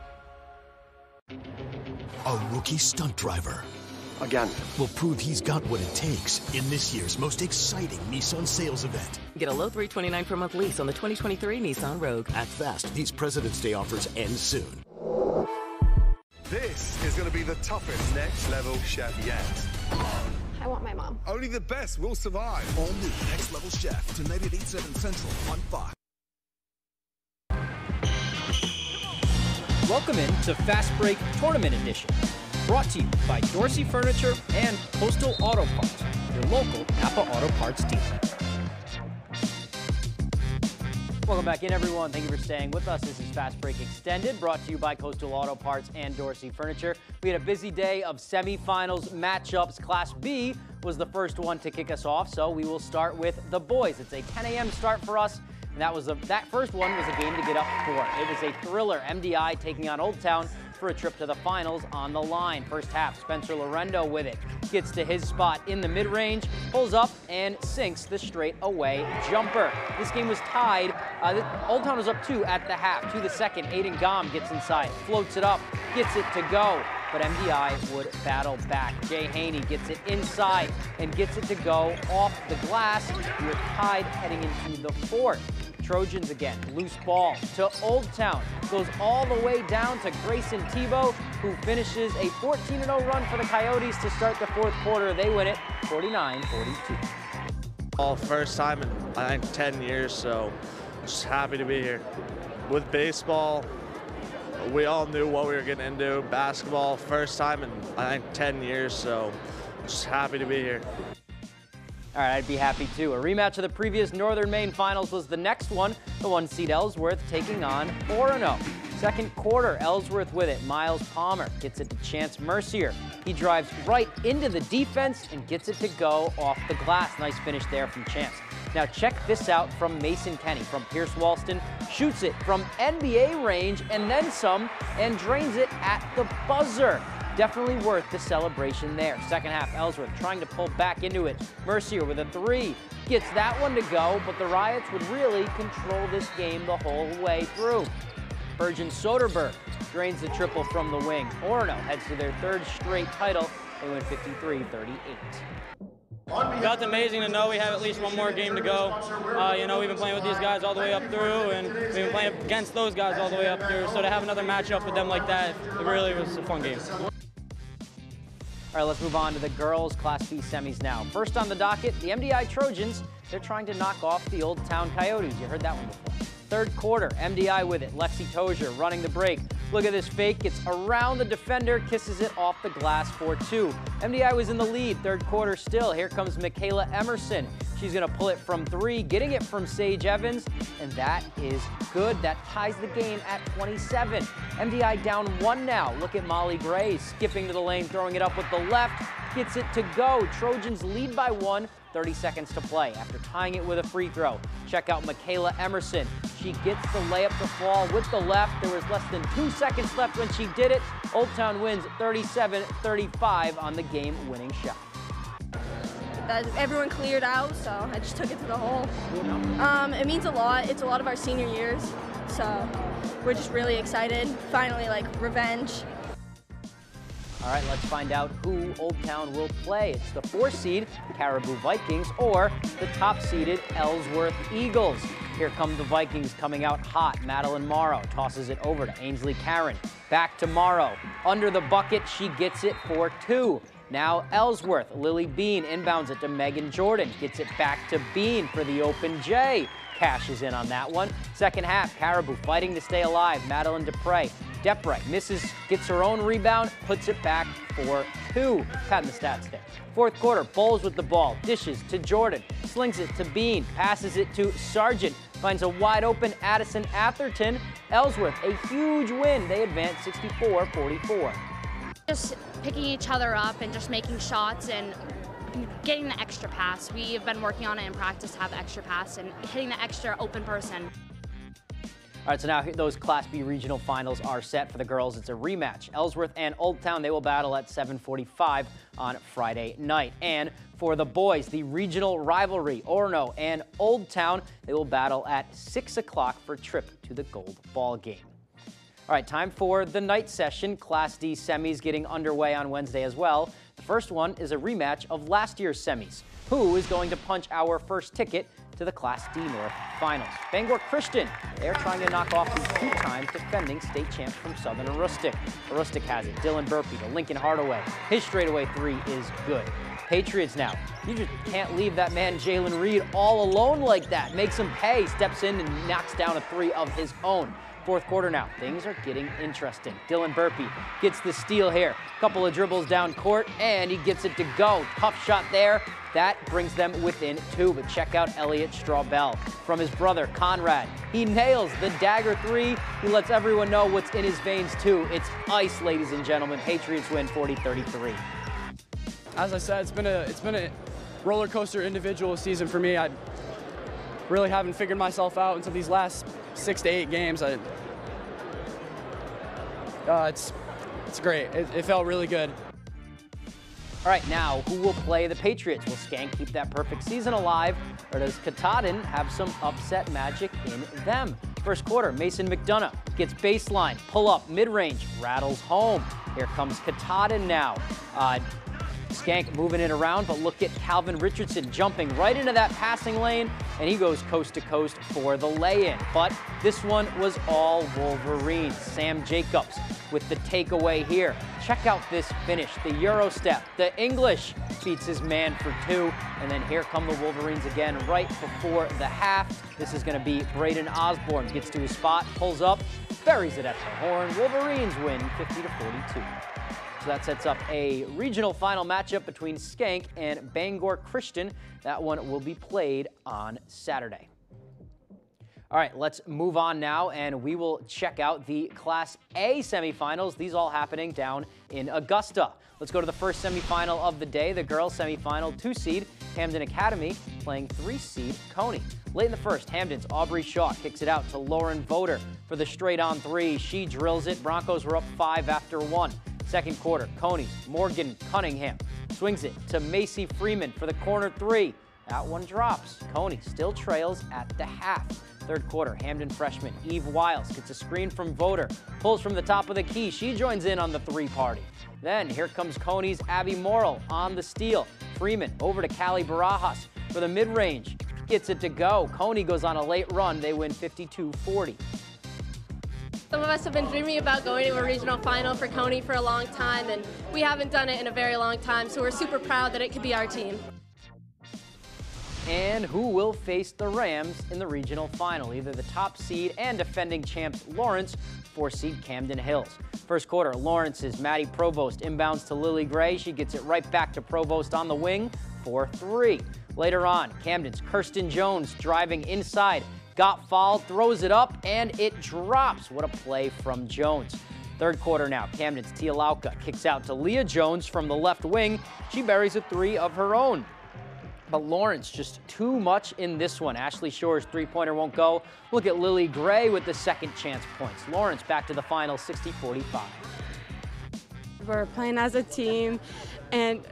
A rookie stunt driver. Again. Will prove he's got what it takes in this year's most exciting Nissan sales event. Get a low $329 per month lease on the 2023 Nissan Rogue. Act fast. These President's Day offers end soon. This is going to be the toughest next level chef yet. I want my mom. Only the best will survive. All new Next Level Chef, tonight at 8/7 Central on Fox. Welcome in to Fast Break Tournament Edition, brought to you by Dorsey Furniture and Coastal Auto Parts, your local Napa Auto Parts dealer. Welcome back in, everyone. Thank you for staying with us. This is Fast Break Extended, brought to you by Coastal Auto Parts and Dorsey Furniture. We had a busy day of semifinals matchups. Class B was the first one to kick us off, so we will start with the boys. It's a 10 a.m. start for us, and that first one was a game to get up for. It was a thriller. MDI taking on Old Town for a trip to the finals on the line. First half, Spencer Lorendo with it. Gets to his spot in the mid-range, pulls up, and sinks the straight-away jumper. This game was tied. Old Town was up 2 at the half. To the second, Aiden Gom gets inside, floats it up, gets it to go. But MDI would battle back. Jay Haney gets it inside and gets it to go off the glass. We were tied heading into the fourth. Trojans again, loose ball to Old Town. Goes all the way down to Grayson Tebow, who finishes a 14-0 run for the Coyotes to start the fourth quarter. They win it 49-42. Well, first time in, I think, 10 years, so just happy to be here. With baseball, we all knew what we were getting into. Basketball, first time in, I think, 10 years, so just happy to be here. All right, I'd be happy too. A rematch of the previous Northern Maine finals was the next one. The 1-seed Ellsworth taking on Orono. Second quarter, Ellsworth with it. Miles Palmer gets it to Chance Mercier. He drives right into the defense and gets it to go off the glass. Nice finish there from Chance. Now check this out from Mason Kenny from Pierce Walston. Shoots it from NBA range and then some and drains it at the buzzer. Definitely worth the celebration there. Second half, Ellsworth trying to pull back into it. Mercier with a 3. Gets that one to go, but the Riots would really control this game the whole way through. Virgin Soderberg drains the triple from the wing. Orono heads to their third straight title. They win 53-38. That's amazing to know we have at least one more game to go. We've been playing with these guys all the way up through, and we've been playing against those guys all the way up through. So to have another matchup with them like that, it really was a fun game. All right, let's move on to the girls' Class B semis now. First on the docket, the MDI Trojans. They're trying to knock off the Old Town Coyotes. You heard that one before. Third quarter, MDI with it. Lexi Tozier running the break. Look at this fake. Gets around the defender, kisses it off the glass for 2. MDI was in the lead. Third quarter still. Here comes Michaela Emerson. She's going to pull it from 3, getting it from Sage Evans, and that is good. That ties the game at 27. MDI down 1 now. Look at Molly Gray skipping to the lane, throwing it up with the left. Gets it to go. Trojans lead by 1. 30 seconds to play after tying it with a free throw. Check out Michaela Emerson. She gets the layup to fall with the left. There was less than 2 seconds left when she did it. Old Town wins 37-35 on the game-winning shot. Everyone cleared out, so I just took it to the hole. It means a lot. It's a lot of our senior years, so we're just really excited. Finally, revenge. All right, let's find out who Old Town will play. It's the 4-seed Caribou Vikings or the top-seeded Ellsworth Eagles. Here come the Vikings coming out hot. Madeline Morrow tosses it over to Ainsley Karen. Back to Morrow. Under the bucket, she gets it for 2. Now Ellsworth. Lily Bean inbounds it to Megan Jordan. Gets it back to Bean for the open J. Cashes in on that one. Second half, Caribou fighting to stay alive. Madeline Depre misses, gets her own rebound, puts it back for 2. Patting the stats there. Fourth quarter, Bowles with the ball, dishes to Jordan, slings it to Bean, passes it to Sargent, finds a wide open Addison Atherton. Ellsworth, a huge win. They advance 64-44. Just picking each other up and just making shots and getting the extra pass. We have been working on it in practice to have the extra pass and hitting the extra open person. All right, so now those Class B regional finals are set for the girls. It's a rematch. Ellsworth and Old Town, they will battle at 7:45 on Friday night. And for the boys, the regional rivalry, Orono and Old Town, they will battle at 6 o'clock for a trip to the Gold Ball game. All right, time for the night session. Class D semis getting underway on Wednesday as well. The first one is a rematch of last year's semis. Who is going to punch our first ticket to the Class D North Finals? Bangor Christian. They're trying to knock off the two-time defending state champs from Southern Aroostook. Aroostook has it. Dylan Burpee to Lincoln Hardaway. His straightaway three is good. Patriots now. You just can't leave that man Jalen Reed all alone like that. Makes him pay. Steps in and knocks down a three of his own. Fourth quarter now. Things are getting interesting. Dylan Burpee gets the steal here. Couple of dribbles down court, and he gets it to go. Tough shot there. That brings them within two, but check out Elliott Strawbell from his brother, Conrad. He nails the dagger three. He lets everyone know what's in his veins, too. It's ice, ladies and gentlemen. Patriots win 40-33. As I said, it's been a roller coaster individual season for me. I really haven't figured myself out until these last 6 to 8 games. It's great. It felt really good. All right, now, who will play the Patriots? Will Skank keep that perfect season alive, or does Katahdin have some upset magic in them? First quarter, Mason McDonough gets baseline, pull up, mid-range, rattles home. Here comes Katahdin now. Skank moving it around, but look at Calvin Richardson jumping right into that passing lane, and he goes coast to coast for the lay-in. But this one was all Wolverines. Sam Jacobs with the takeaway here. Check out this finish, the Euro step. The English beats his man for two, and then here come the Wolverines again right before the half. This is going to be Braden Osborne. Gets to his spot, pulls up, buries it at the horn. Wolverines win 50-42. So that sets up a regional final matchup between Skank and Bangor Christian. That one will be played on Saturday. All right, let's move on now, and we will check out the Class A semifinals. These all happening down in Augusta. Let's go to the first semifinal of the day, the girls semifinal, 2-seed Hamden Academy playing 3-seed Coney. Late in the first, Hamden's Aubrey Shaw kicks it out to Lauren Voter for the straight-on three. She drills it. Broncos were up 5 after 1. Second quarter, Coney's Morgan Cunningham swings it to Macy Freeman for the corner three. That one drops. Coney still trails at the half. Third quarter, Hamden freshman Eve Wiles gets a screen from Voter, pulls from the top of the key. She joins in on the three party. Then here comes Coney's Abby Morrill on the steal. Freeman over to Callie Barajas for the mid-range. Gets it to go. Coney goes on a late run. They win 52-40. Some of us have been dreaming about going to a regional final for Coney for a long time, and we haven't done it in a very long time, so we're super proud that it could be our team. And who will face the Rams in the regional final? Either the top seed and defending champs Lawrence, 4-seed Camden Hills. First quarter, Lawrence's Maddie Provost inbounds to Lily Gray. She gets it right back to Provost on the wing for 3. Later on, Camden's Kirsten Jones driving inside. Got fouled, throws it up, and it drops. What a play from Jones. Third quarter now, Camden's Tia Lauka kicks out to Leah Jones from the left wing. She buries a three of her own. But Lawrence just too much in this one. Ashley Shore's three-pointer won't go. Look at Lily Gray with the second chance points. Lawrence back to the final, 60-45. We're playing as a team, and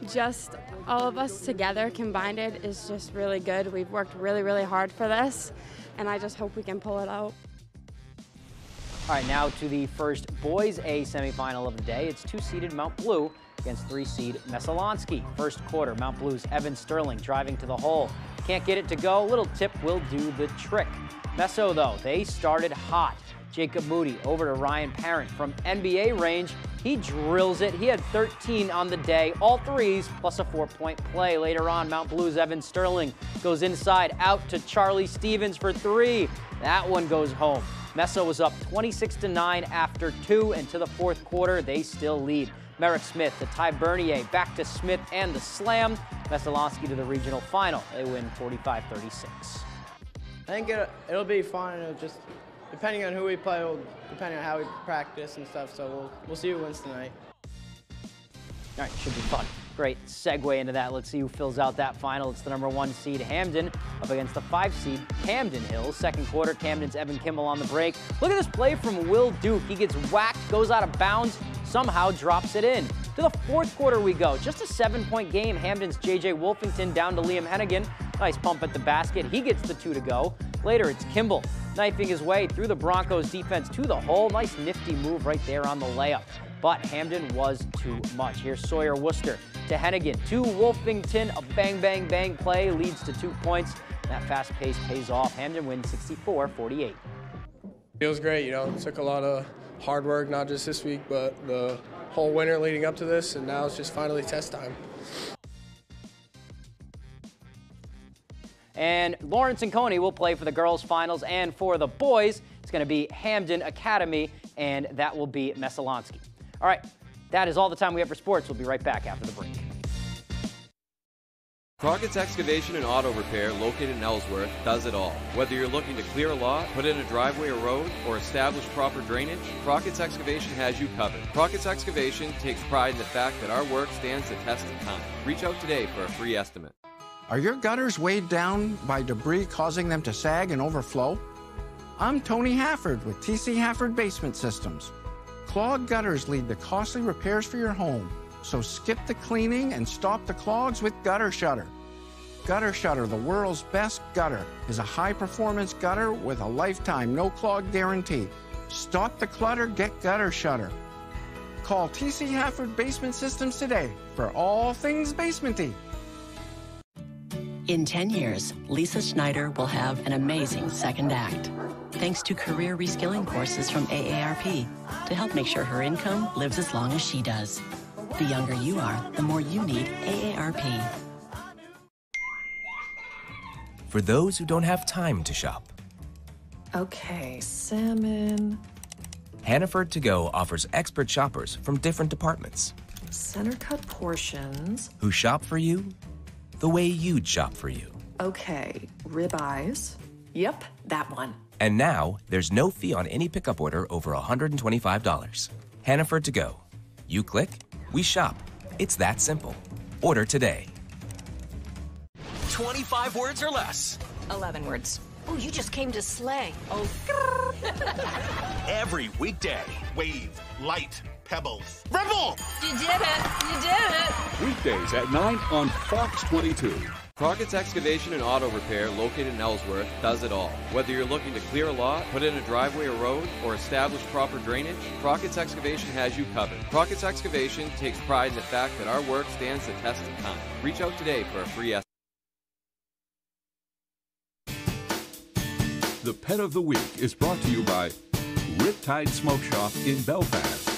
just all of us together combined is just really good. We've worked really, really hard for this, and I just hope we can pull it out. All right, now to the first boys A semifinal of the day. It's 2-seeded Mount Blue against 3-seed Messalonsky. First quarter, Mount Blue's Evan Sterling driving to the hole. Can't get it to go. Little tip will do the trick. Messo, though, they started hot. Jacob Moody over to Ryan Parent from NBA range. He drills it. He had 13 on the day, all threes, plus a 4-point play. Later on, Mount Blue's Evan Sterling goes inside out to Charlie Stevens for 3. That one goes home. Messo was up 26-9 after 2, and to the fourth quarter, they still lead. Merrick Smith, the Ty Bernier, back to Smith and the slam. Messalonsky to the regional final. They win 45-36. I think it'll be fun. It'll just depending on who we play, depending on how we practice and stuff, so we'll see who wins tonight. All right, should be fun. Great segue into that. Let's see who fills out that final. It's the #1 seed Hamden up against the 5 seed Camden Hills. Second quarter, Camden's Evan Kimmel on the break. Look at this play from Will Duke. He gets whacked, goes out of bounds, somehow drops it in. To the fourth quarter we go. Just a 7-point game. Hamden's J.J. Wolfington down to Liam Hennigan. Nice pump at the basket. He gets the 2 to go. Later, it's Kimball knifing his way through the Broncos defense to the hole. Nice nifty move right there on the layup. But Hamden was too much. Here's Sawyer Worcester to Hennigan, to Wolfington. A bang, bang, bang play leads to 2 points. That fast pace pays off. Hamden wins 64-48. Feels great, you know. It took a lot of hard work, not just this week, but the whole winter leading up to this, and now it's just finally test time. And Lawrence and Coney will play for the girls' finals, and for the boys, it's going to be Hamden Academy, and that will be Messalonsky. All right, that is all the time we have for sports. We'll be right back after the break. Crockett's Excavation and Auto Repair, located in Ellsworth, does it all. Whether you're looking to clear a lot, put in a driveway or road, or establish proper drainage, Crockett's Excavation has you covered. Crockett's Excavation takes pride in the fact that our work stands the test of time. Reach out today for a free estimate. Are your gutters weighed down by debris causing them to sag and overflow? I'm Tony Hafford with TC Hafford Basement Systems. Clogged gutters lead to costly repairs for your home, so skip the cleaning and stop the clogs with Gutter Shutter. Gutter Shutter, the world's best gutter, is a high-performance gutter with a lifetime no-clog guarantee. Stop the clutter, get Gutter Shutter. Call TC Hafford Basement Systems today for all things basementy. In 10 years, Lisa Schneider will have an amazing second act, thanks to career reskilling courses from AARP to help make sure her income lives as long as she does. The younger you are, the more you need AARP. For those who don't have time to shop, Okay, salmon. Hannaford To Go offers expert shoppers from different departments Center cut portions. who shop for you the way you'd shop for you. Okay, ribeyes. Yep, that one. And now, there's no fee on any pickup order over $125. Hannaford To Go. You click, we shop. It's that simple. Order today. 25 words or less. 11 words. Oh, you just came to slay. Oh. Every weekday. Wave, light, pebbles. Rebel! You did it. You did it. Weekdays at 9 on Fox 22. Crockett's Excavation and Auto Repair, located in Ellsworth, does it all. Whether you're looking to clear a lot, put in a driveway or road, or establish proper drainage, Crockett's Excavation has you covered. Crockett's Excavation takes pride in the fact that our work stands the test of time. Reach out today for a free estimate. The Pet of the Week is brought to you by Riptide Smoke Shop in Belfast.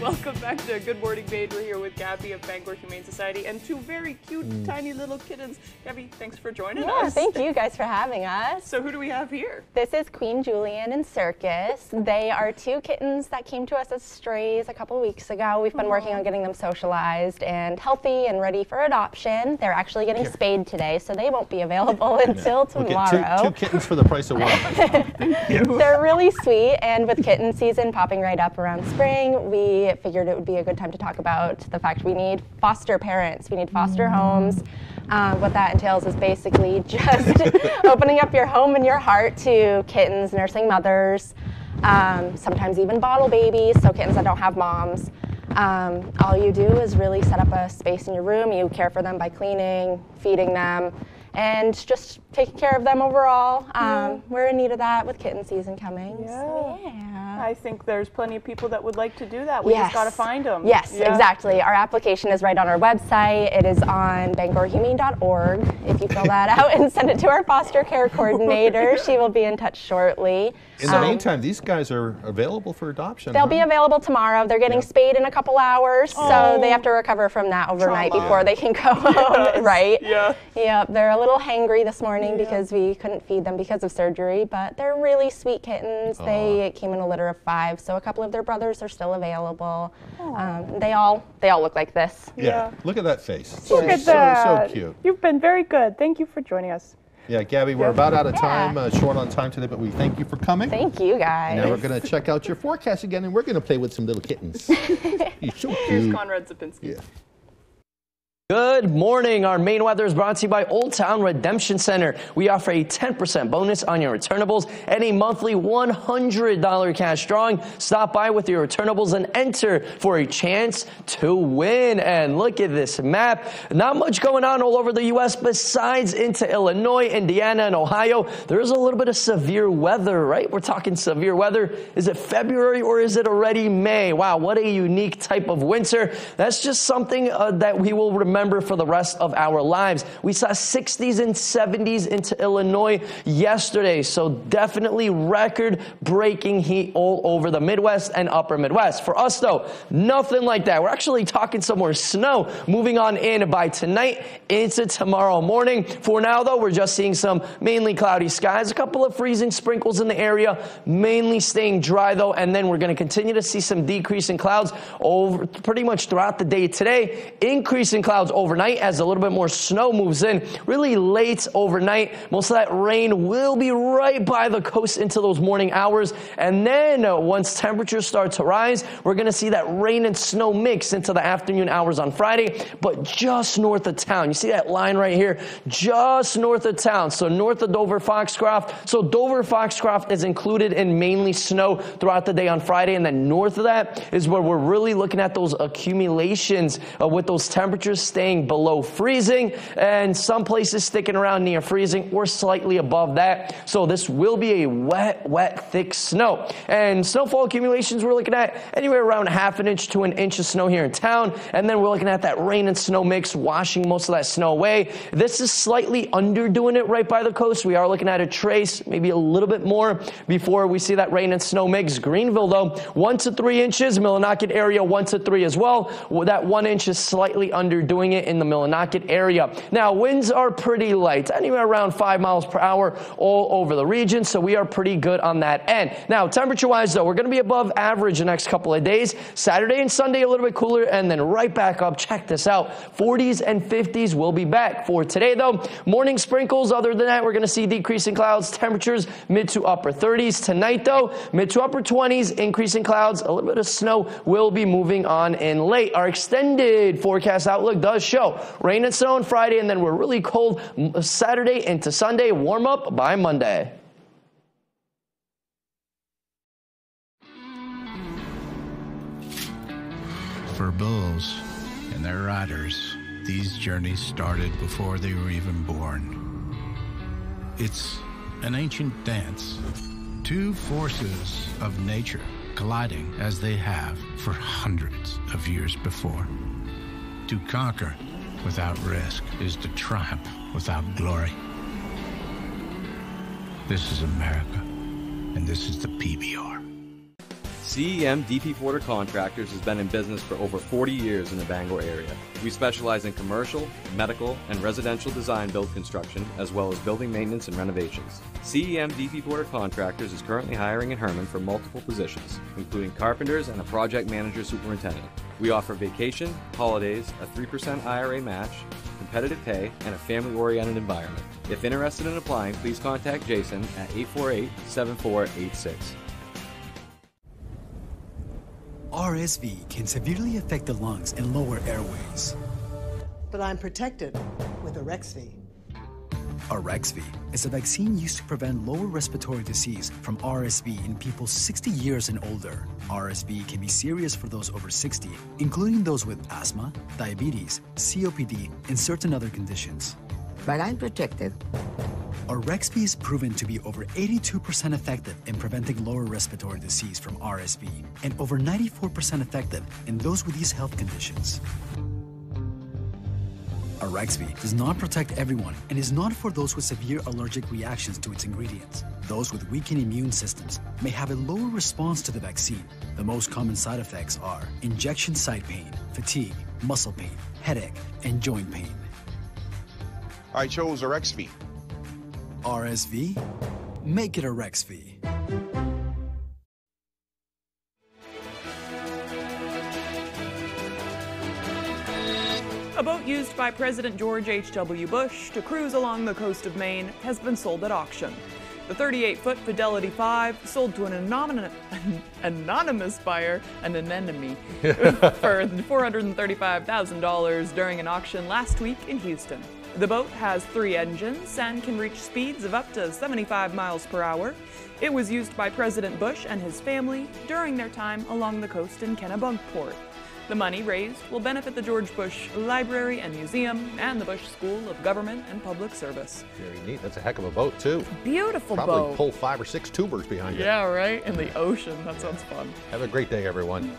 Welcome back to Good Morning Maine. We're here with Gabby of Bangor Humane Society and 2 very cute, tiny little kittens. Gabby, thanks for joining us. Thank you guys for having us. So who do we have here? This is Queen Julian and Circus. They are 2 kittens that came to us as strays a couple weeks ago. We've been working on getting them socialized and healthy and ready for adoption. They're actually getting spayed today, so they won't be available until tomorrow. We'll get 2 kittens for the price of 1. They're really sweet, and with kitten season popping right up around spring, we figured it would be a good time to talk about the fact we need foster parents. We need foster homes. What that entails is basically just opening up your home and your heart to kittens, nursing mothers, sometimes even bottle babies, so kittens that don't have moms. All you do is really set up a space in your room. You care for them by cleaning, feeding them, and just taking care of them overall. We're in need of that with kitten season coming. So, I think there's plenty of people that would like to do that. We just got to find them. Yes, exactly. Our application is right on our website. It is on bangorhumane.org. If you fill that out and send it to our foster care coordinator, she will be in touch shortly. In the meantime, these guys are available for adoption. They'll be available tomorrow. They're getting spayed in a couple hours, so they have to recover from that overnight before they can go home. Right? Yeah. They're a little hangry this morning because we couldn't feed them because of surgery, but they're really sweet kittens. They came in a litter of 5, so a couple of their brothers are still available. They all look like this. Yeah. Look at that face. Look at that. So cute. You've been very good. Thank you for joining us. Yeah, Gabby, we're about out of time, short on time today, but we thank you for coming. Thank you, guys. Now we're going to check out your forecast again, and we're going to play with some little kittens. He's so cute. Here's Conrad Zapinski. Yeah. Good morning. Our main weather is brought to you by Old Town Redemption Center. We offer a 10% bonus on your returnables and a monthly $100 cash drawing. Stop by with your returnables and enter for a chance to win. And look at this map. Not much going on all over the U.S. besides into Illinois, Indiana, and Ohio. There is a little bit of severe weather, right? We're talking severe weather. Is it February or is it already May? Wow, what a unique type of winter. That's just something that we will remember for the rest of our lives. We saw 60s and 70s into Illinois yesterday, so definitely record-breaking heat all over the Midwest and upper Midwest. For us, though, nothing like that. We're actually talking some more snow moving on in by tonight into tomorrow morning. For now, though, we're just seeing some mainly cloudy skies, a couple of freezing sprinkles in the area, mainly staying dry, though, and then we're going to continue to see some decrease in clouds over pretty much throughout the day today, increase in clouds overnight as a little bit more snow moves in really late overnight. Most of that rain will be right by the coast into those morning hours. And then once temperatures start to rise, we're going to see that rain and snow mix into the afternoon hours on Friday, but just north of town. You see that line right here? Just north of town. So north of Dover-Foxcroft. So Dover-Foxcroft is included in mainly snow throughout the day on Friday. And then north of that is where we're really looking at those accumulations with those temperatures staying below freezing and some places sticking around near freezing or slightly above that. So this will be a wet, thick snow. And snowfall accumulations, we're looking at anywhere around ½ an inch to an inch of snow here in town. And then we're looking at that rain and snow mix washing most of that snow away. This is slightly underdoing it right by the coast. We are looking at a trace, maybe a little bit more before we see that rain and snow mix. Greenville, though, 1 to 3 inches. Millinocket area, 1 to 3 as well. That 1 inch is slightly underdoing it in the Millinocket area. Now, winds are pretty light, anywhere around 5 miles per hour all over the region, so we are pretty good on that end. Now, temperature-wise, though, we're going to be above average the next couple of days. Saturday and Sunday, a little bit cooler, and then right back up. Check this out. 40s and 50s will be back. For today, though, morning sprinkles. Other than that, we're going to see decreasing clouds. Temperatures mid to upper 30s. Tonight, though, mid to upper 20s, increasing clouds. A little bit of snow will be moving on in late. Our extended forecast outlook does show rain and snow on Friday, and then we're really cold Saturday into Sunday. Warm up by Monday. For bulls and their riders, these journeys started before they were even born. It's an ancient dance. Two forces of nature colliding as they have for hundreds of years before. To conquer without risk is to triumph without glory. This is America, and this is the PBR. CEM DP Porter Contractors has been in business for over 40 years in the Bangor area. We specialize in commercial, medical, and residential design build construction, as well as building maintenance and renovations. CEM DP Porter Contractors is currently hiring in Herman for multiple positions, including carpenters and a project manager superintendent. We offer vacation, holidays, a 3% IRA match, competitive pay, and a family-oriented environment. If interested in applying, please contact Jason at 848-7486. RSV can severely affect the lungs and lower airways. But I'm protected with Arexvy. Arexvy is a vaccine used to prevent lower respiratory disease from RSV in people 60 years and older. RSV can be serious for those over 60, including those with asthma, diabetes, COPD, and certain other conditions. But I'm protected. Arexvy is proven to be over 82% effective in preventing lower respiratory disease from RSV and over 94% effective in those with these health conditions. Arexvy does not protect everyone and is not for those with severe allergic reactions to its ingredients. Those with weakened immune systems may have a lower response to the vaccine. The most common side effects are injection site pain, fatigue, muscle pain, headache, and joint pain. I chose Arexvy. RSV? Make it Arexvy. About boat used by President George H.W. Bush to cruise along the coast of Maine has been sold at auction. The 38-foot Fidelity 5 sold to an anonymous buyer, an anemone, for $435,000 during an auction last week in Houston. The boat has 3 engines and can reach speeds of up to 75 miles per hour. It was used by President Bush and his family during their time along the coast in Kennebunkport. The money raised will benefit the George Bush Library and Museum and the Bush School of Government and Public Service. Very neat. That's a heck of a boat, too. Beautiful boat. Probably pull 5 or 6 tubers behind it. Yeah, right? In the ocean. That sounds fun. Have a great day, everyone.